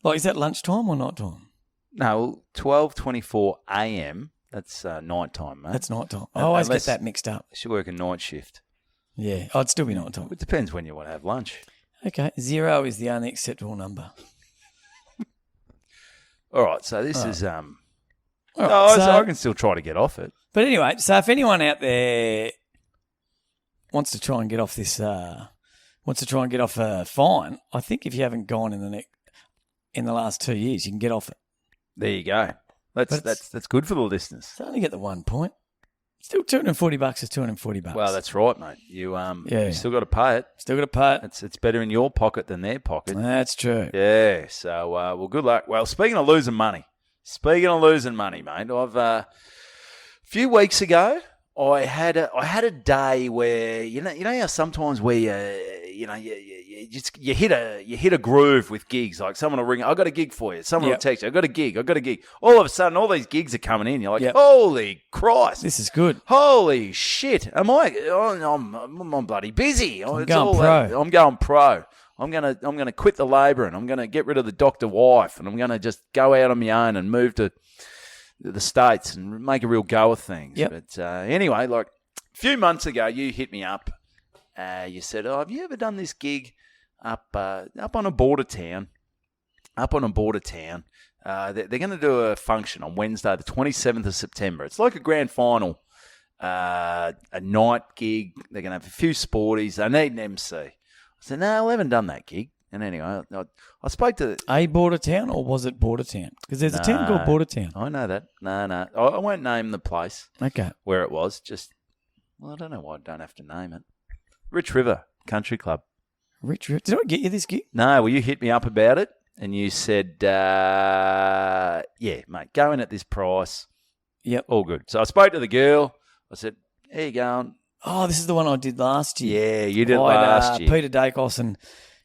Like, is that lunchtime or night time? No, 12:24 a.m. That's night time, mate. That's night time. I always Unless- get that mixed up. You should work a night shift. Yeah, I'd still be night time. It depends when you want to have lunch. Okay, 0 is the only acceptable number. All right, so this is All no, right, so- I can still try to get off it. But anyway, so if anyone out there wants to try and get off this, wants to try and get off a fine, I think if you haven't gone in the last 2 years, you can get off it. There you go. That's good for the listeners. So only get the 1 point. Still $240 is $240. Well, that's right, mate. You still got to pay it. Still got to pay it. It's better in your pocket than their pocket. That's true. Yeah. So well, good luck. Well, speaking of losing money, mate, I've a few weeks ago I had a day where you know how sometimes you hit a groove with gigs. Like someone will ring, I got a gig for you. Someone will text you, I got a gig. All of a sudden, all these gigs are coming in. You're like, holy Christ, This is good. holy shit! I'm bloody busy. I'm going pro. I'm going pro. I'm gonna quit the labour and I'm gonna get rid of the doctor wife and I'm gonna just go out on my own and move to the States and make a real go of things. Yep. But anyway, like a few months ago, you hit me up. You said, "Oh, have you ever done this gig up on a border town? They're going to do a function on Wednesday, the 27th of September. It's like a grand final, a night gig. They're going to have a few sporties. They need an MC." I said, "No, I haven't done that gig." And anyway, I spoke to A border town or was it border town? Because there's a town called Border Town. I know that. No. I won't name the place Okay. where it was. I don't know why I don't have to name it. Rich River Country Club. Rich. Did I get you this gig? No, well, you hit me up about it, and you said, yeah, mate, go in at this price. Yep. All good. So I spoke to the girl. I said, how you going? Oh, this is the one I did last year. Yeah, you did I had, last year. Peter Dacos and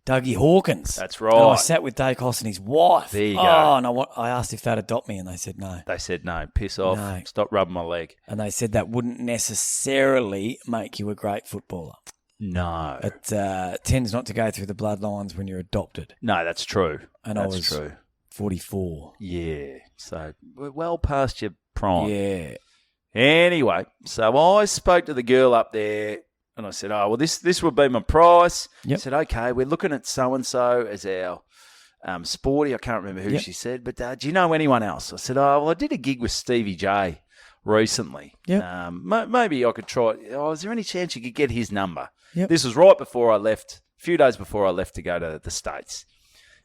Dougie Hawkins. That's And I right. sat with Dacos and his wife. There you go. Oh, and I asked if they'd adopt me, and they said no. They said, no, piss off. No. Stop rubbing my leg. And they said that wouldn't necessarily make you a great footballer. No. It tends not to go through the bloodlines when you're adopted. No, that's true. And that's I was true. 44. Yeah. So we're well past your prime. Yeah. Anyway, so I spoke to the girl up there and I said, oh, well, this would be my price. Yep. I said, okay, we're looking at so-and-so as our sporty. I can't remember who Yep. she said, but do you know anyone else? I said, oh, well, I did a gig with Stevie J recently. Yep. Maybe I could try. Oh, is there any chance you could get his number? Yep. This was right before I left, a few days before I left to go to the States.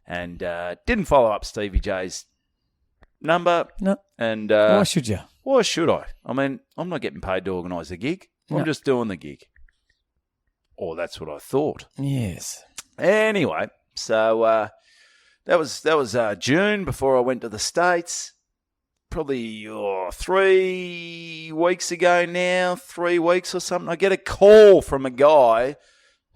And didn't follow up Stevie J's number. No. And Why should you? why should I? I mean, I'm not getting paid to organise the gig. No. I'm just doing the gig. Or that's what I thought. Yes. Anyway, so that was June before I went to the States. Probably 3 weeks ago now, 3 weeks or something. I get a call from a guy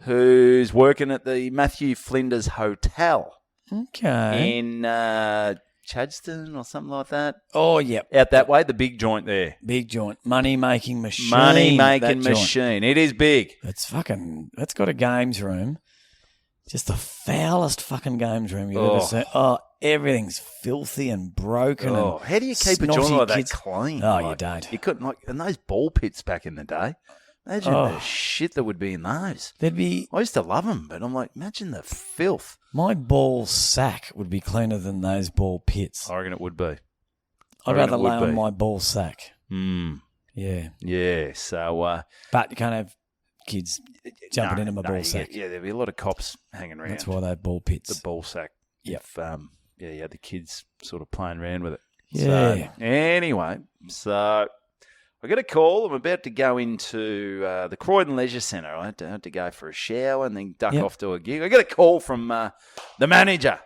who's working at the Matthew Flinders Hotel Okay. in Chadstone or something like that. Oh, yep. Out that way, the big joint there. Big joint. Money-making machine. Money-making that joint. machine. It is big. That's got a games room. Just the foulest fucking games room you've Oh. ever seen. Oh, everything's filthy and broken. Oh, how do you keep a snotty joint like that kids. clean? Oh, you Like, don't. You couldn't, and those ball pits back in the day. Imagine Oh. the shit that would be in those. There'd be I used to love them, but I'm like, imagine the filth. my ball sack would be cleaner than those ball pits. I reckon it would be. I'd rather lay on my ball sack. Yeah, Yeah, so... but you can't have kids jumping into my ball sack. Yeah, there'd be a lot of cops hanging around. That's why they have ball pits. The ball sack. Yep. If, you had the kids sort of playing around with it. Yeah. So, anyway, so I get a call. I'm about to go into the Croydon Leisure Centre. I had to go for a shower and then duck Yep. off to a gig. I get a call from the manager.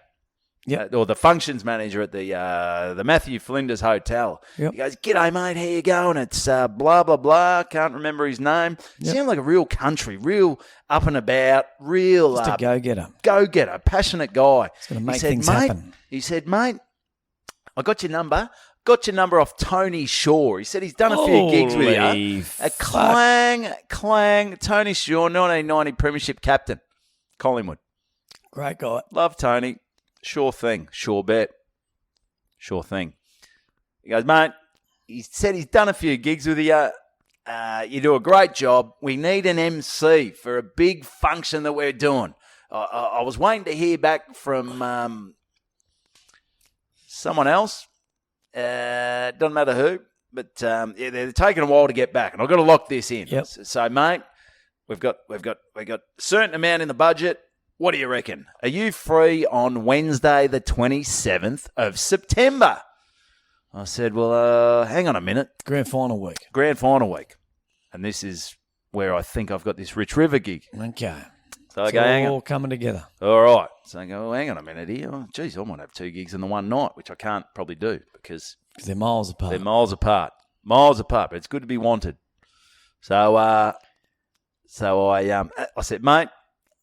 Yep. Or the functions manager at the Matthew Flinders Hotel. Yep. He goes, "G'day, mate. How you going? It's blah, blah, blah. Can't remember his name. Yep. Sound like a real country, real up and about, real Just a go-getter. go-getter, passionate guy." It's going to make He said, things "Mate," happen. He said, "Mate, I got your number. Got your number off Tony Shaw." He said he's done a few gigs with Holy you. A fuck. clang. Tony Shaw, 1990 Premiership captain, Collingwood. Great guy. Love Tony. Sure thing. Sure bet. Sure thing. He goes, "Mate," he said he's done a few gigs with you. You do a great job. We need an MC for a big function that we're doing. I was waiting to hear back from someone else. Doesn't matter who, but they're taking a while to get back, and I've got to lock this in. Yep. So, mate, we've got a certain amount in the budget. What do you reckon? Are you free on Wednesday, the 27th of September? I said, well, hang on a minute. Grand final week. Grand final week. And this is where I think I've got this Rich River gig. Okay. So I It's go, hang on. all coming together. All right. So I go, hang on a minute here. Oh, geez, I might have 2 gigs in the one night, which I can't probably do because Because they're miles apart. they're miles apart. Miles apart, but it's good to be wanted. So I said, mate,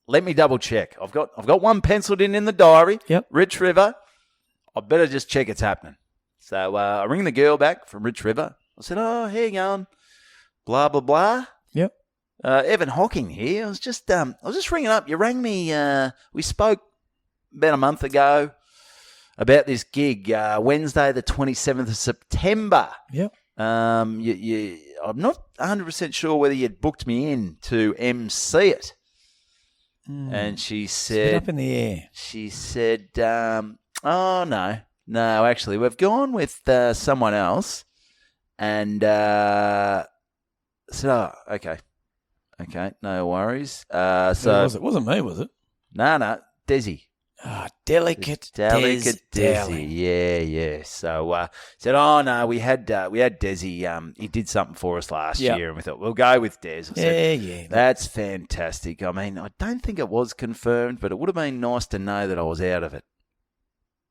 let me double check. I've got one penciled in the diary. Yep. Rich River. I better just check it's happening. So I ring the girl back from Rich River. I said, "Oh, how you going? Blah blah blah." Yep. Evan Hocking here. I was just ringing up. You rang me. We spoke about a month ago about this gig. Wednesday, the 27th of September. Yep. I'm not 100% sure whether you'd booked me in to MC it. And she Spit said, up in the air. she said, "Oh no, actually, we've gone with someone else." And I said, "Oh, okay, no worries." Who was it? It wasn't me, was it? No, Desi. Ah, delicate Desi. darling. Yeah. So said, "Oh no, we had Desi. He did something for us last Yep. year, and we thought we'll go with Des." I said, Yeah. "That's fantastic. I mean, I don't think it was confirmed, but it would have been nice to know that I was out of it."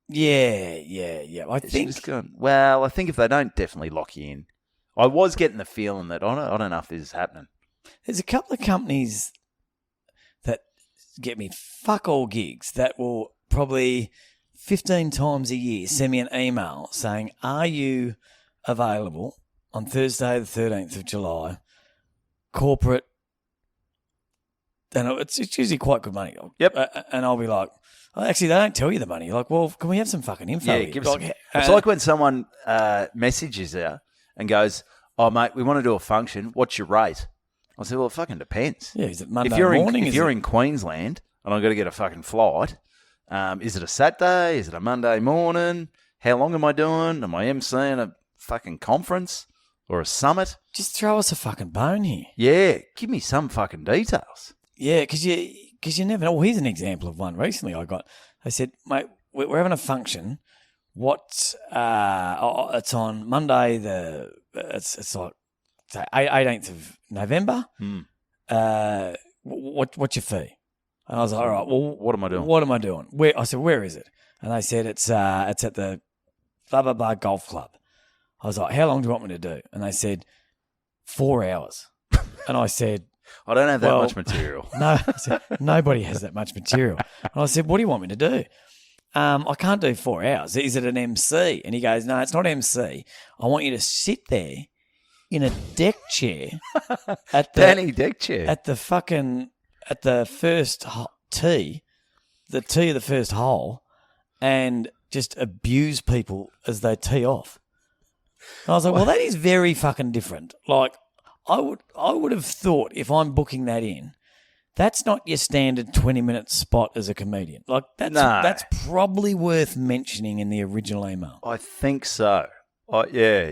Yeah. I She think was going, well, I think if they don't definitely lock you in. I was getting the feeling that I don't know if this is happening. there's a couple of companies that get me fuck all gigs that will probably 15 times a year send me an email saying, "Are you available on Thursday the 13th of July, corporate and it's usually quite good money. Yep. And I'll be like, oh, actually, they don't tell you the money. Like, well, can we have some fucking info? Yeah, here? give us some. It's like when someone messages you and goes, "Oh, mate, we want to do a function. What's your rate?" I said, "Well, it fucking depends. Yeah, is it Monday if you're morning? if you're in Queensland and I've got to get a fucking flight, is it a Saturday? Is it a Monday morning? How long am I doing? Am I emceeing a fucking conference or a summit? Just throw us a fucking bone here. Yeah, give me some fucking details." Yeah, because you never know. Well, here's an example of one recently I got. They said, mate, we're having a function. What? It's on Monday. It's like 18th of November. What's your fee? And I was like, all right. Well, what am I doing? What am I doing? I said, where is it? And they said it's at the blah blah blah golf club. I was like, how long do you want me to do? And they said 4 hours. And I said, I don't have that much material. No, I said, nobody has that much material. And I said, what do you want me to do? I can't do 4 hours. Is it an MC? And he goes, no, it's not MC. I want you to sit there in a deck chair at the Danny deck chair at the first tee, the tee of the first hole, and just abuse people as they tee off. And I was like, well, that is very fucking different. Like, I would have thought if I'm booking that in, that's not your standard 20-minute spot as a comedian. Like, that's probably worth mentioning in the original email. I think so. Yeah.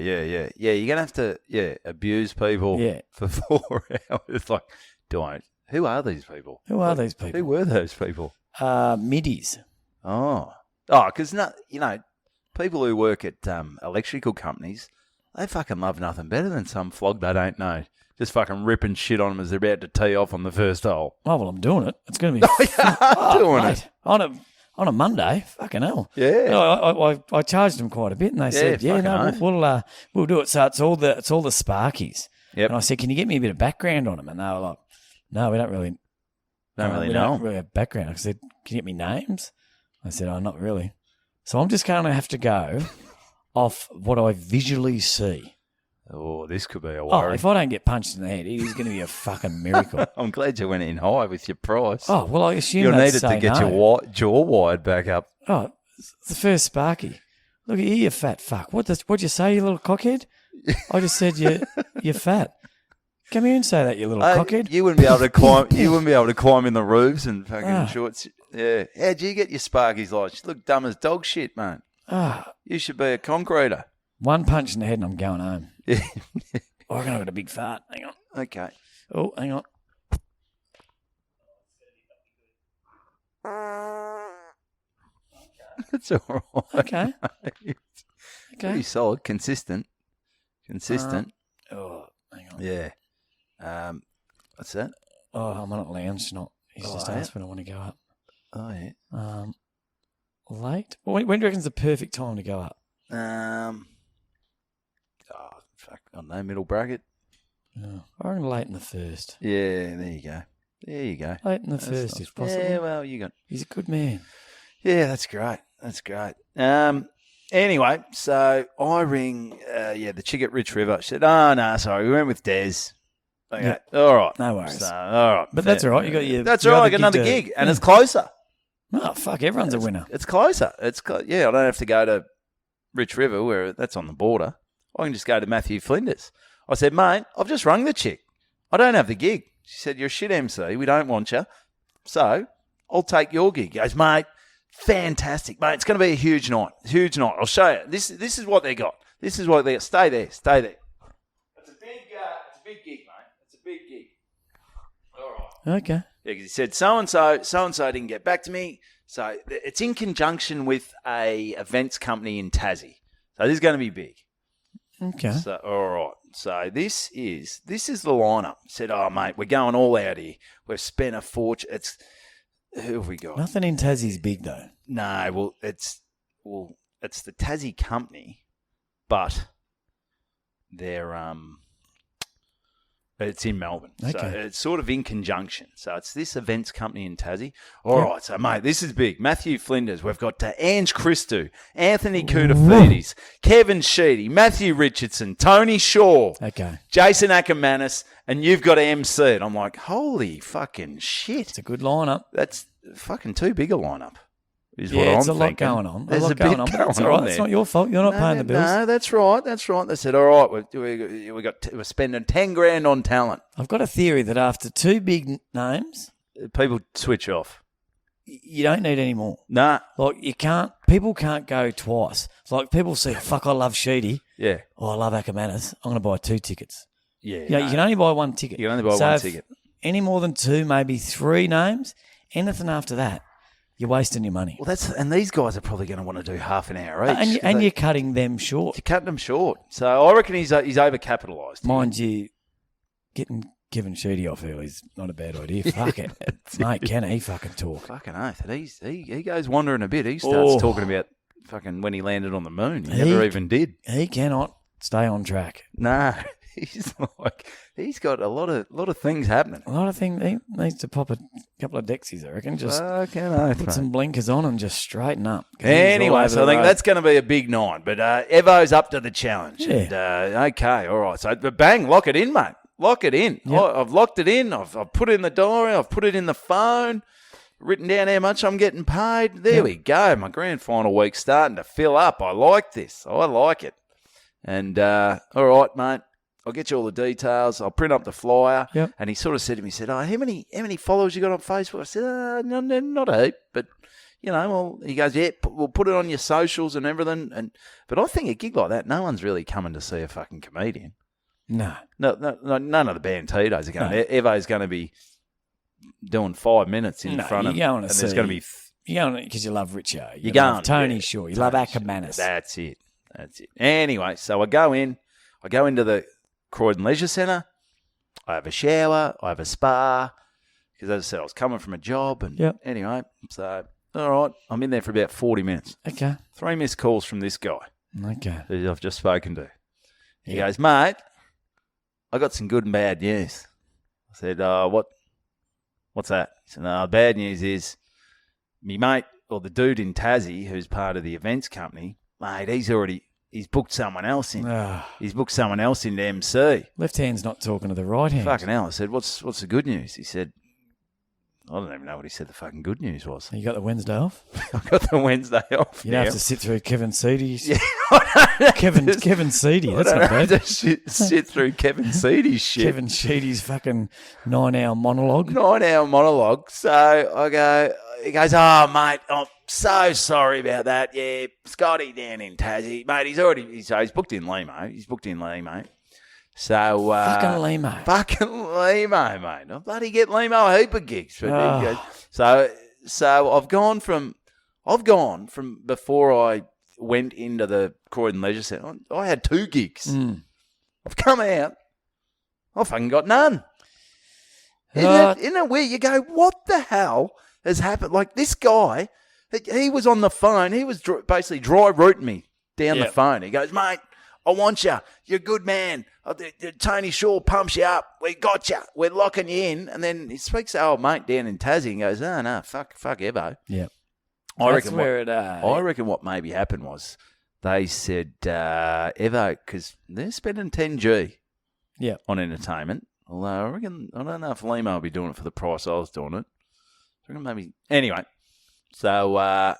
You're gonna have to abuse people for 4 hours. Like, who are these people? Who are these people? Who were those people? Middies. Because people who work at electrical companies, they fucking love nothing better than some flog they don't know. Just fucking ripping shit on them as they're about to tee off on the first hole. Oh, well, I'm doing it. It's going to be doing it. On a Monday, fucking hell. Yeah. I charged them quite a bit, and they said, we'll do it. So it's all the Sparkies. Yep. And I said, can you get me a bit of background on them? And they were like, no, we don't really know. We don't really have background. I said, can you get me names? I said, oh, not really. So I'm just going to have to go off what I visually see. Oh, this could be a worry. Oh, if I don't get punched in the head, it is going to be a fucking miracle. I'm glad you went in high with your price. Oh, well, I assume you'll they'd need it say to get no. your jaw wired back up. Oh, it's the first Sparky. Look at you, you fat fuck. What'd you say, you little cockhead? I just said you're fat. Come here and say that, you little cockhead. You wouldn't be able to climb. You wouldn't be able to climb in the roofs and fucking shorts. Yeah. How'd you get your Sparkies like? You look dumb as dog shit, man. You should be a concreter. One punch in the head and I'm going home. Yeah. I reckon I got a big fart. Hang on. Okay. Oh, hang on. That's all right. Okay. Pretty solid. Consistent. Hang on. Yeah. What's that? Oh, I'm on a lounge. He's just asked when I want to go up. Oh, yeah. Late? Well, when do you reckon's the perfect time to go up? Fuck. I don't know, middle bracket. Oh, I reckon late in the first. Yeah, there you go. Late in the first if possible. Yeah, well, He's a good man. Yeah, that's great. Anyway, so I ring, the chick at Rich River. She said, no, sorry, we went with Des. Okay, Yeah. all right. No worries. So, all right. But that's all right. You got your. That's all right. I got another gig, and it's closer. Oh, fuck. Everyone's a winner. It's closer. I don't have to go to Rich River, where that's on the border. I can just go to Matthew Flinders. I said, mate, I've just rung the chick. I don't have the gig. She said, you're a shit MC. We don't want you. So I'll take your gig. He goes, mate, fantastic, mate. It's going to be a huge night. I'll show you. This is what they got. Stay there. It's a big gig, mate. It's a big gig. All right. Okay. Yeah, 'cause he said so-and-so didn't get back to me. So it's in conjunction with a events company in Tassie. So this is going to be big. Okay. So, all right. So this is the lineup. Said, oh, mate, we're going all out here. We've spent a fortune. Who have we got? Nothing in Tassie's big, though. No, it's the Tassie company, but they're It's in Melbourne. So Okay. it's sort of in conjunction. So it's this events company in Tassie. All right, so, mate, this is big. Matthew Flinders. We've got Ange Christou, Anthony Koutafidis, Kevin Sheedy, Matthew Richardson, Tony Shaw, Okay. Jason Ackermanis, and you've got MC. And I'm like, holy fucking shit. It's a good lineup. That's fucking too big a lineup. Is Yeah, what I'm it's a lot thinking. going on. There's a lot a going bit on. But going that's all right. on It's there. not your fault. You're not paying the bills. No, that's right. That's right. They said, all right, we're spending 10 grand on talent. I've got a theory that after two big names, People switch off. you don't need any more. Nah. Like people can't go twice. It's like people say, fuck, I love Sheedy. Yeah. Oh, I love Ackermanis. I'm going to buy 2 tickets. Yeah. You know, you can only buy 1 ticket. You can only buy So one if ticket. Any more than 2, maybe 3 names, anything after that, you're wasting your money. Well, and these guys are probably going to want to do half an hour each. And you're cutting them short. you're cutting them short. So I reckon he's overcapitalised. Mind you, getting Kevin Sheedy off early is not a bad idea. Fuck it. Mate, can he fucking talk? Fucking oath. And he goes wandering a bit. He starts talking about fucking when he landed on the moon. He never even did. He cannot stay on track. No. He's got a lot of things happening. A lot of things. He needs to pop a couple of Dexies, I reckon. Just Fucking oath, put mate. some blinkers on and just straighten up. 'Cause he's all Anyway, over so I the think road. that's going to be a big night. But Evo's up to the challenge. Yeah. And, okay, all right. So, but bang, lock it in, mate. Lock it in. Yep. I've locked it in. I've put it in the diary. I've put it in the phone. Written down how much I'm getting paid. There we go. My grand final week's starting to fill up. I like this. I like it. And all right, mate. I'll get you all the details. I'll print up the flyer. Yep. And he sort of said to me, he said, "Oh, how many followers you got on Facebook?" I said, not a heap, but you know, well, he goes, "Yeah, we'll put it on your socials and everything." But I think a gig like that, no one's really coming to see a fucking comedian. No. No, none of the Bantitos are going. No. Evo's going to be doing 5 minutes in front of, you're going to and see. there's going to be. You're going because you love Richo. You You're going, love Tony yeah. Shaw. You love Tony Ackermanis. That's it. Anyway, so I go into the Croydon Leisure Centre. I have a shower. I have a spa. Because as I said, I was coming from a job. And anyway, so, all right, I'm in there for about 40 minutes. Okay. 3 missed calls from this guy Okay. who I've just spoken to. He goes, "Mate, I got some good and bad news." I said, what's that? He said, "No, the bad news is me mate, or the dude in Tassie who's part of the events company, mate, he's booked someone else in. He's booked someone else into MC. Left hand's not talking to the right hand. Fucking hell." I said, what's the good news? He said, I don't even know what he said the fucking good news was. You got the Wednesday off? I got the Wednesday off. You don't have to sit through Kevin Seedy's. Yeah, Kevin Seedy. That's not bad. Sit through Kevin Seedy's shit. Kevin Sheedy's fucking 9-hour monologue. 9-hour monologue. So I go, he goes, "Oh, mate, I'm so sorry about that. Yeah, Scotty down in Tassie. Mate, he's booked in Limo. He's booked in Limo. So, Fucking Limo. Fucking Limo, mate. I bloody get Limo a heap of gigs. But he goes, so I've gone from before I went into the Croydon Leisure Centre, I had 2 gigs. I've come out, I've fucking got none. Isn't it weird? You go, what the hell has happened? Like, this guy, he was on the phone. He was basically dry rooting me down the phone. He goes, "Mate, I want you. You're a good man. Tony Shaw pumps you up. We got you. We're locking you in." And then he speaks to old mate down in Tassie and goes, "Oh, no, fuck Evo." Yeah. I That's reckon where I reckon what maybe happened was they said, Evo, because they're spending 10G on entertainment. Although I don't know if Limo will be doing it for the price I was doing it. I reckon maybe. Anyway, so I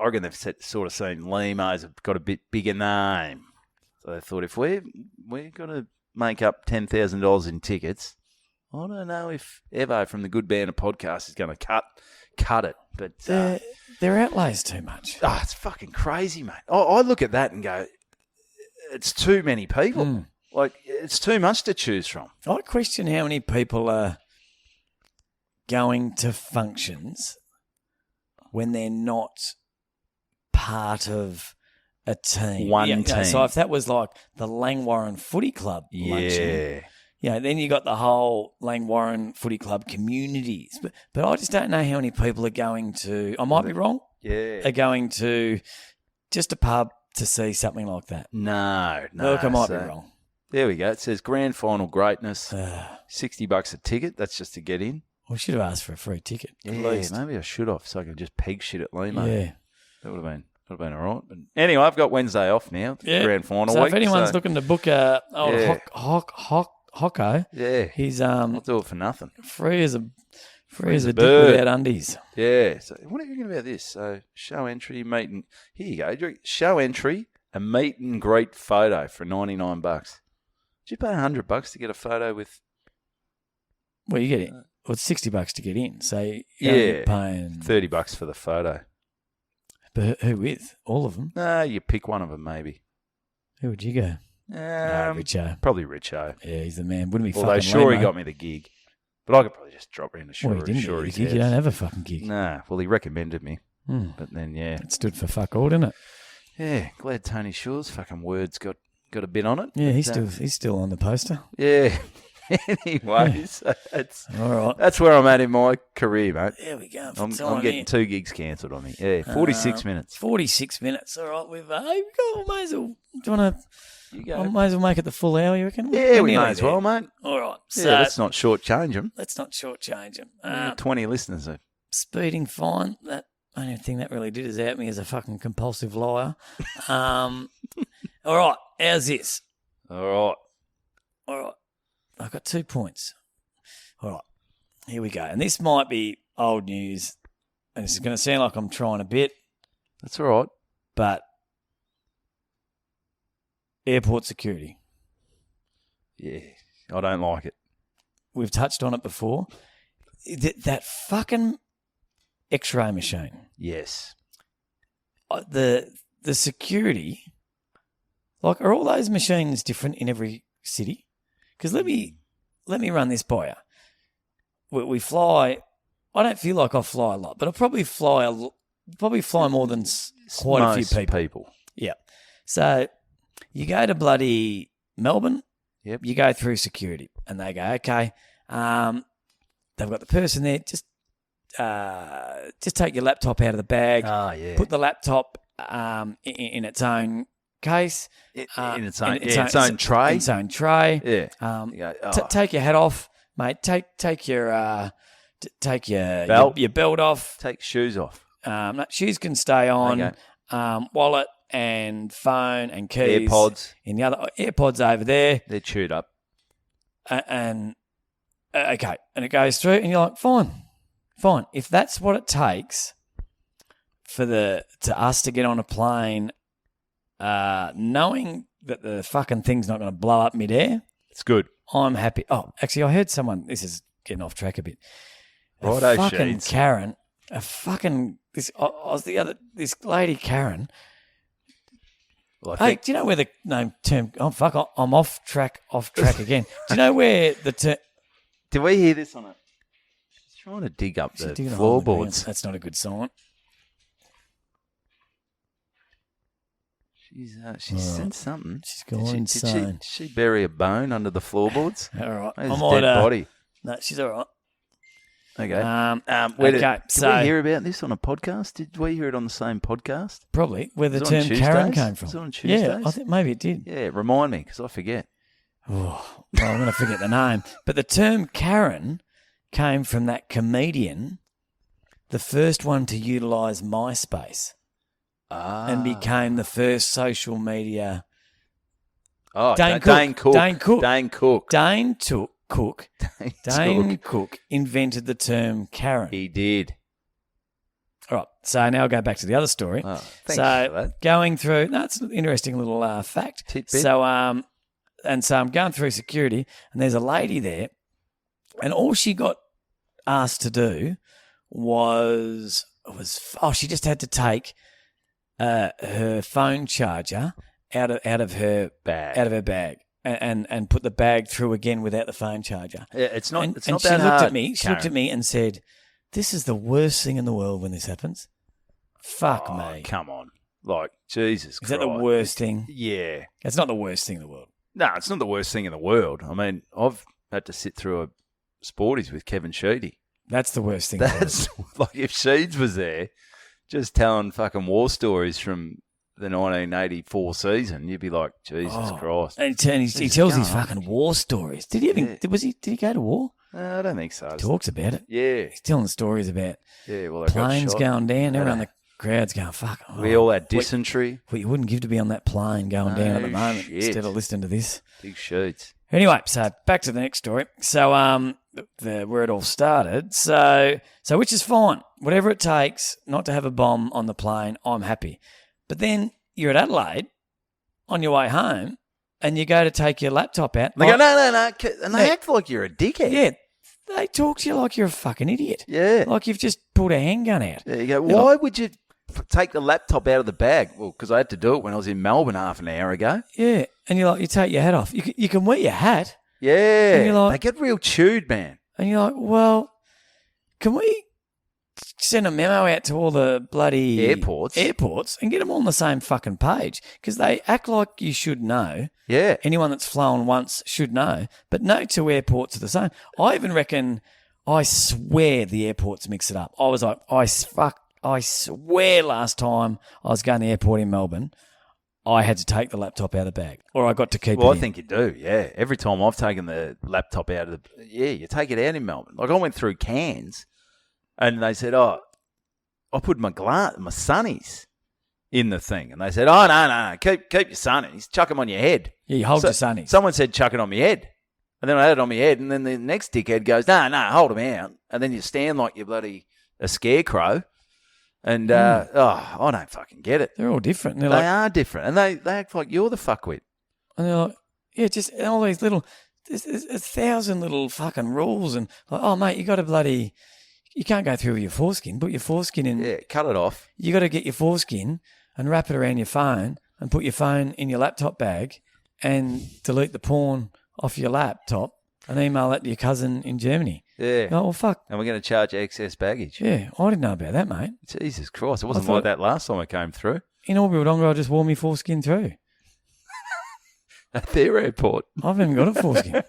reckon they've sort of seen Limo's got a bit bigger name. So they thought, if we're going to make up $10,000 in tickets, I don't know if Evo from the Good Banter podcast is going to cut it. But their outlays too much. Oh, it's fucking crazy, mate. I look at that and go, it's too many people. Like, it's too much to choose from. I question how many people are going to functions when they're not part of a team. One team. So if that was like the Langwarrin Footy Club luncheon, then you got the whole Langwarrin Footy Club communities. But I just don't know how many people are going to, I might be wrong, are going to just a pub to see something like that. No. Look, I might be wrong. There we go. It says grand final greatness. $60 a ticket. That's just to get in. We should have asked for a free ticket. Yeah, at least. maybe I should have, so I could just peg shit at Limo. Yeah. That would have been all right. But anyway, I've got Wednesday off now. Yeah. Grand final So week. if anyone's looking to book a Yeah. Hocko, yeah, he's I'll do it for nothing. free as a dick bird. without undies. Yeah. So what are you thinking about this? So show entry, meet and here you go. Show entry, a meet and greet photo for $99. Did you pay $100 to get a photo with? Well, you get it. Well, it's $60 to get in. So you're paying $30 for the photo. But who with? All of them? No, you pick one of them maybe. Who would you go? No, Richo. Probably Richo. Yeah, he's the man. Wouldn't be Although fucking sure he Limo. got me the gig. But I could probably just drop in the Well, he didn't sure get you. You don't have a fucking gig. Nah, well, he recommended me. Hmm. But then, yeah. It stood for fuck all, didn't it? Yeah, glad Tony Shore's fucking words got a bit on it. Yeah, But, he's still on the poster. Yeah. Anyways, All right. that's where I'm at in my career, mate. There we go. I'm getting 2 gigs cancelled on me. Yeah, 46 minutes. 46 minutes. All right. We've might as well. Do you want to? You go. I might as well make it the full hour. You reckon? Yeah, We're we nearly may as there. well, mate. All right. So Yeah, let's not shortchange them. let's not shortchange him. 20 listeners. Speeding fine. That only thing that really did is out me as a fucking compulsive liar. All right. How's this? All All right. I've got 2 points. All right. Here we go. And this might be old news, and this is going to sound like I'm trying a bit, That's all right. but airport security. Yeah, I don't like it. We've touched on it before. That fucking X-ray machine. Yes. The security, like, are all those machines different in every city? Because let me run this by you. We fly. I don't feel like I fly a lot, but I probably fly more than quite a few people. Yeah. So you go to bloody Melbourne. Yep. You go through security, and they go, okay. They've got the person there. Just take your laptop out of the bag. Oh, yeah. Put the laptop in its own case. In its own tray. Its own tray. Yeah. You go, Take your hat off, mate. Take your Belt. your belt off. take shoes off. No, shoes can stay on. Okay. Wallet and phone and keys. AirPods. In the other AirPods over there. They're chewed up. And okay, and it goes through, and you're like, fine. If that's what it takes to us to get on a plane, knowing that the fucking thing's not going to blow up midair, It's good. I'm happy. Oh, actually, I heard someone. This is getting off track a bit. Righto, fucking Sheeds. Karen. This lady Karen. Well, I Hey, think do you know where the term? Oh fuck! I'm off track again. Do you know where the term? did we hear this on it? She's trying to dig up the Digging a hole in the ground. floorboards. That's not a good sign. She's sent something. She's gone Did insane. she bury a bone under the floorboards? All right, There's I a might. dead body. No, she's all right. Okay. Okay, Did so we hear about this on a podcast? Did we hear it on the same podcast? probably where the Was it on term Karen Tuesdays? came from. Was it on Yeah, Tuesdays? I think maybe it did. Yeah, remind me because I forget. Oh, well, I'm going to forget the name. But the term Karen came from that comedian, the first one to utilise MySpace, and became the first social media. Oh, Dane Dane Cook. Cook. Dane Cook. Dane Cook. Dane Cook invented the term Karen. He did. All right, so now I'll go back to the other story. Oh, thanks so for that. going through, that's an interesting little fact. Tidbit. So I'm going through security, and there's a lady there, and all she got asked to do was she just had to take her phone charger out of her bag and put the bag through again without the phone charger. Yeah, it's not. And, it's and not she that looked hard, at me. She looked at me and said, "This is the worst thing in the world when this happens." Fuck Oh, me. come on. Like, Jesus Is that the Christ. worst thing? Yeah. It's not the worst thing in the world. No, it's not the worst thing in the world. I mean, I've had to sit through a Sporties with Kevin Sheedy. That's the worst thing. in the world. That's like if Sheeds was there, just telling fucking war stories from the 1984 season, you'd be like, Jesus Christ. And he tells these fucking war stories. Did he even? Did he go to war? No, I don't think so. He talks about it. Yeah. He's telling stories about Well, planes going down. Everyone in the crowd's going, fuck. We all had dysentery. What you wouldn't give to be on that plane going down at the moment shit. instead of listening to this. Big sheets. Anyway, so back to the next story. So where it all started. So which is fine. Whatever it takes not to have a bomb on the plane, I'm happy. But then you're at Adelaide on your way home and you go to take your laptop out. They go, no. And they act like you're a dickhead. Yeah. They talk to you like you're a fucking idiot. Yeah. Like you've just pulled a handgun out. Yeah, you go, why would you take the laptop out of the bag? Well, because I had to do it when I was in Melbourne half an hour ago. Yeah. And you're like, you take your hat off. You can wear your hat. Yeah. And you're like, they get real chewed, man. And you're like, well, can we send a memo out to all the bloody airports and get them all on the same fucking page? Because they act like you should know. Yeah. Anyone that's flown once should know. But no two airports are the same. I even reckon, I swear the airports mix it up. I was like, I swear last time I was going to the airport in Melbourne, I had to take the laptop out of the bag, or I got to keep it in. Well, I think you do, yeah. Every time I've taken the laptop out of the... Yeah, you take it out in Melbourne. Like, I went through Cairns, and they said, I put my sunnies in the thing. And they said, no, keep your sunnies. Chuck them on your head. Yeah, you hold your sunnies. Someone said, chuck it on my head. And then I had it on my head, and then the next dickhead goes, no, hold them out. And then you stand like you're bloody a scarecrow. And, I don't fucking get it. They're all different. They are different. And they act like you're the fuckwit. And they're like, yeah, just all these little, there's 1,000 little fucking rules. And like, oh, mate, you got to you can't go through with your foreskin. Put your foreskin in. Yeah, cut it off. You got to get your foreskin and wrap it around your phone and put your phone in your laptop bag and delete the porn off your laptop and email that to your cousin in Germany. Yeah. Oh, well, fuck. And we're going to charge excess baggage. Yeah, I didn't know about that, mate. Jesus Christ. It wasn't like that last time I came through. In Albury-Wodonga, I just wore my foreskin through. At their airport. I've even got a foreskin.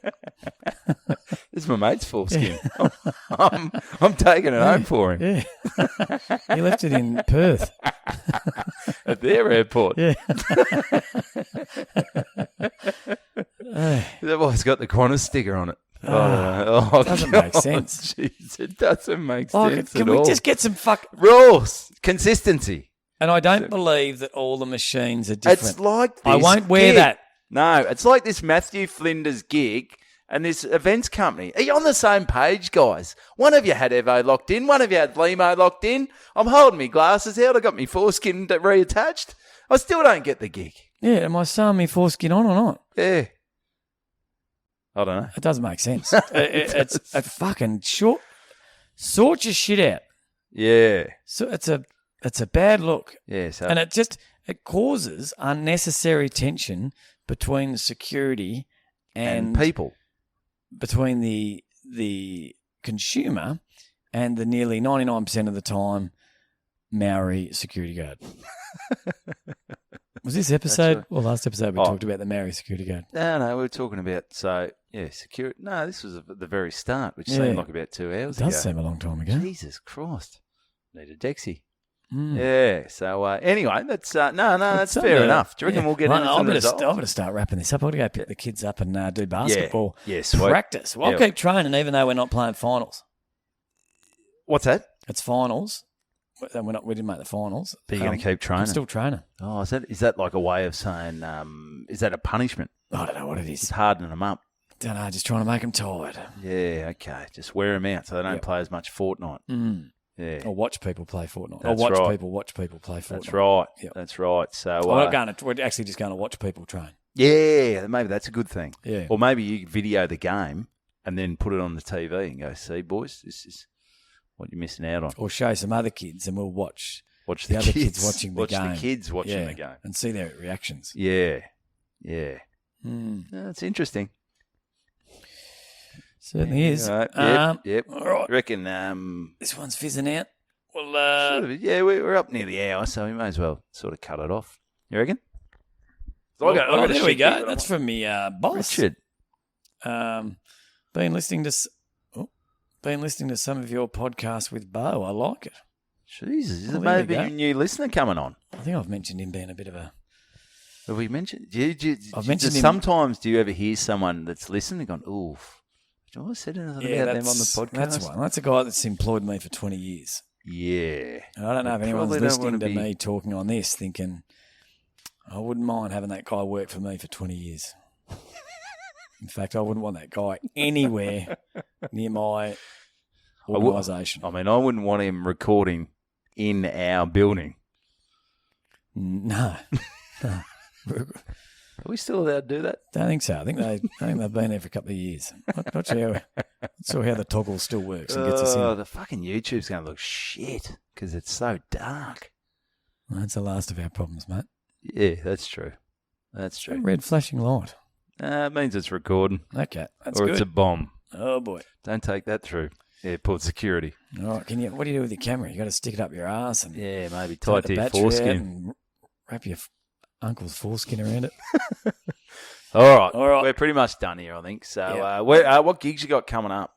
This is my mate's foreskin. Yeah. I'm taking it home for him. Yeah. He left it in Perth. At their airport. Yeah. They've always got the Qantas sticker on it. It doesn't make sense. Jeez, it doesn't make sense Can at we all. just get some rules? Consistency. And I don't believe that all the machines are different. It's like this I won't wear gig. that. No, it's like this Matthew Flinders gig and this events company. Are you on the same page, guys? One of you had Evo locked in. One of you had Limo locked in. I'm holding my glasses out. I got my foreskin reattached. I still don't get the gig. Yeah, am I sewing my foreskin on or not? Yeah. I don't know. It doesn't make sense. It's a fucking short. Sort your shit out. Yeah. So it's a bad look. Yeah. So. And it causes unnecessary tension between the security and people, between the consumer and the nearly 99% of the time Maori security guard. Was this episode? Well, last episode we talked about the Maori security guard. No, we were talking about, security. No, this was at the very start, which seemed like about 2 hours ago. It does seem a long time ago. Jesus Christ. Need a Dexy. Mm. Yeah, so anyway, that's that's fair enough. Do you reckon we'll get anything resolved? I'm going to start wrapping this up. I've got to go pick the kids up and do basketball sweet. practice. Well, I'll keep training even though we're not playing finals. What's that? It's finals. We didn't make the finals. But you're going to keep training? I'm still training. Oh, is that like a way of saying, is that a punishment? I don't know what it is. Just hardening them up. Don't know, just trying to make them tired. Yeah, okay. Just wear them out so they don't play as much Fortnite. Mm. Yeah. Or watch people play Fortnite. That's or right. watch people play Fortnite. That's right. Yep. That's right. So we're actually just going to watch people train. Yeah, maybe that's a good thing. Yeah. Or maybe you video the game and then put it on the TV and go, see, boys, this is what you're missing out on. Or show some other kids and we'll watch the other kids watching the game. Watch the kids watching the game. And see their reactions. Yeah. Yeah. Mm. That's interesting. Certainly is. Yep. All right. I reckon this one's fizzing out. Well, we're up near the hour, so we may as well sort of cut it off. You reckon? There we go. That's from me boss. Richard. Been listening to some of your podcasts with Bo. I like it. Jesus, Oh, there may there be we a go. new listener coming on. I think I've mentioned him being a bit of a. Have we mentioned? I've mentioned him. Sometimes do you ever hear someone that's listening and going, oof, did I say anything about them on the podcast? That's one. That's a guy that's employed me for 20 years. Yeah. And I don't know if anyone's Probably don't listening wanna to be- me talking on this thinking, I wouldn't mind having that guy work for me for 20 years. In fact, I wouldn't want that guy anywhere near my organisation. I mean, I wouldn't want him recording in our building. No. Are we still allowed to do that? Don't think so. I think they've been there for a couple of years. Not sure how the toggle still works and gets us in. The fucking YouTube's going to look shit because it's so dark. Well, that's the last of our problems, mate. Yeah, that's true. That's true. Red flashing light. It means it's recording. Okay, that's or good. it's a bomb. Oh boy. Don't take that through airport security. All right, what do you do with your camera? You got to stick it up your ass and Yeah, maybe take tie it the to your battery out foreskin. and wrap your uncle's foreskin around it. All right. All right. We're pretty much done here, I think. So, Yeah. what gigs you got coming up?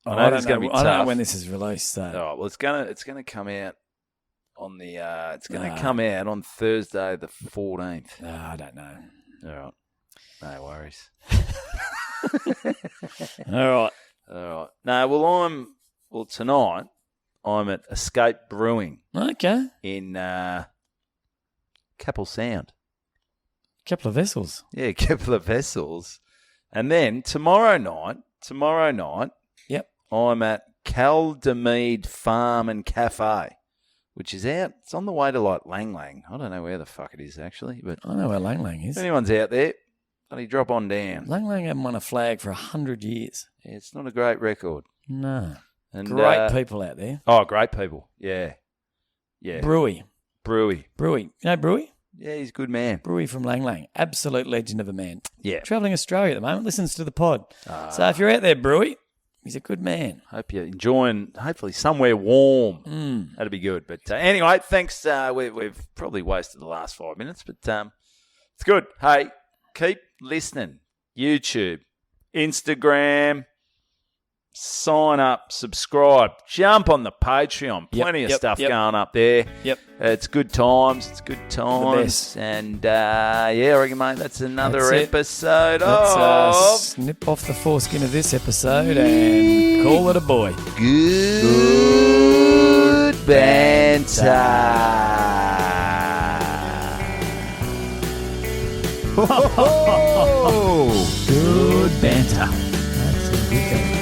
I know it's don't going to know. be I don't know tough. when this is released. So. All right. Well, it's gonna come out on the. It's gonna come out on Thursday, the 14th. No, I don't know. All right. No worries. All right. All right. No, well tonight I'm at Escape Brewing Okay. in Capel Sound. Couple of vessels. Yeah, a couple of vessels. And then tomorrow night, Yep. I'm at Caldemead Farm and Cafe, which is out. It's on the way to like Lang Lang. I don't know where the fuck it is actually, but I know where Lang Lang if is. anyone's out there, bloody drop on down. Lang Lang haven't won a flag for 100 years. Yeah, it's not a great record. No. And Great people out there. Oh, great people. Yeah. Yeah. Brewy. Brewy. You know Brewy? Yeah, he's a good man. Brewy from Lang Lang. Absolute legend of a man. Yeah. Travelling Australia at the moment. Listens to the pod. Ah. So if you're out there, Brewy, he's a good man. Hope you're enjoying, hopefully, somewhere warm. Mm. That'd be good. But anyway, thanks. We've probably wasted the last 5 minutes, but it's good. Hey, keep listening. YouTube, Instagram, sign up, subscribe, jump on the Patreon. Plenty of stuff going up there. Yep. It's good times. best. And I reckon, mate, that's another That's it. episode Let's of snip off the foreskin of this episode and call it a boy. Good Banter. Good banter. That's a good banter.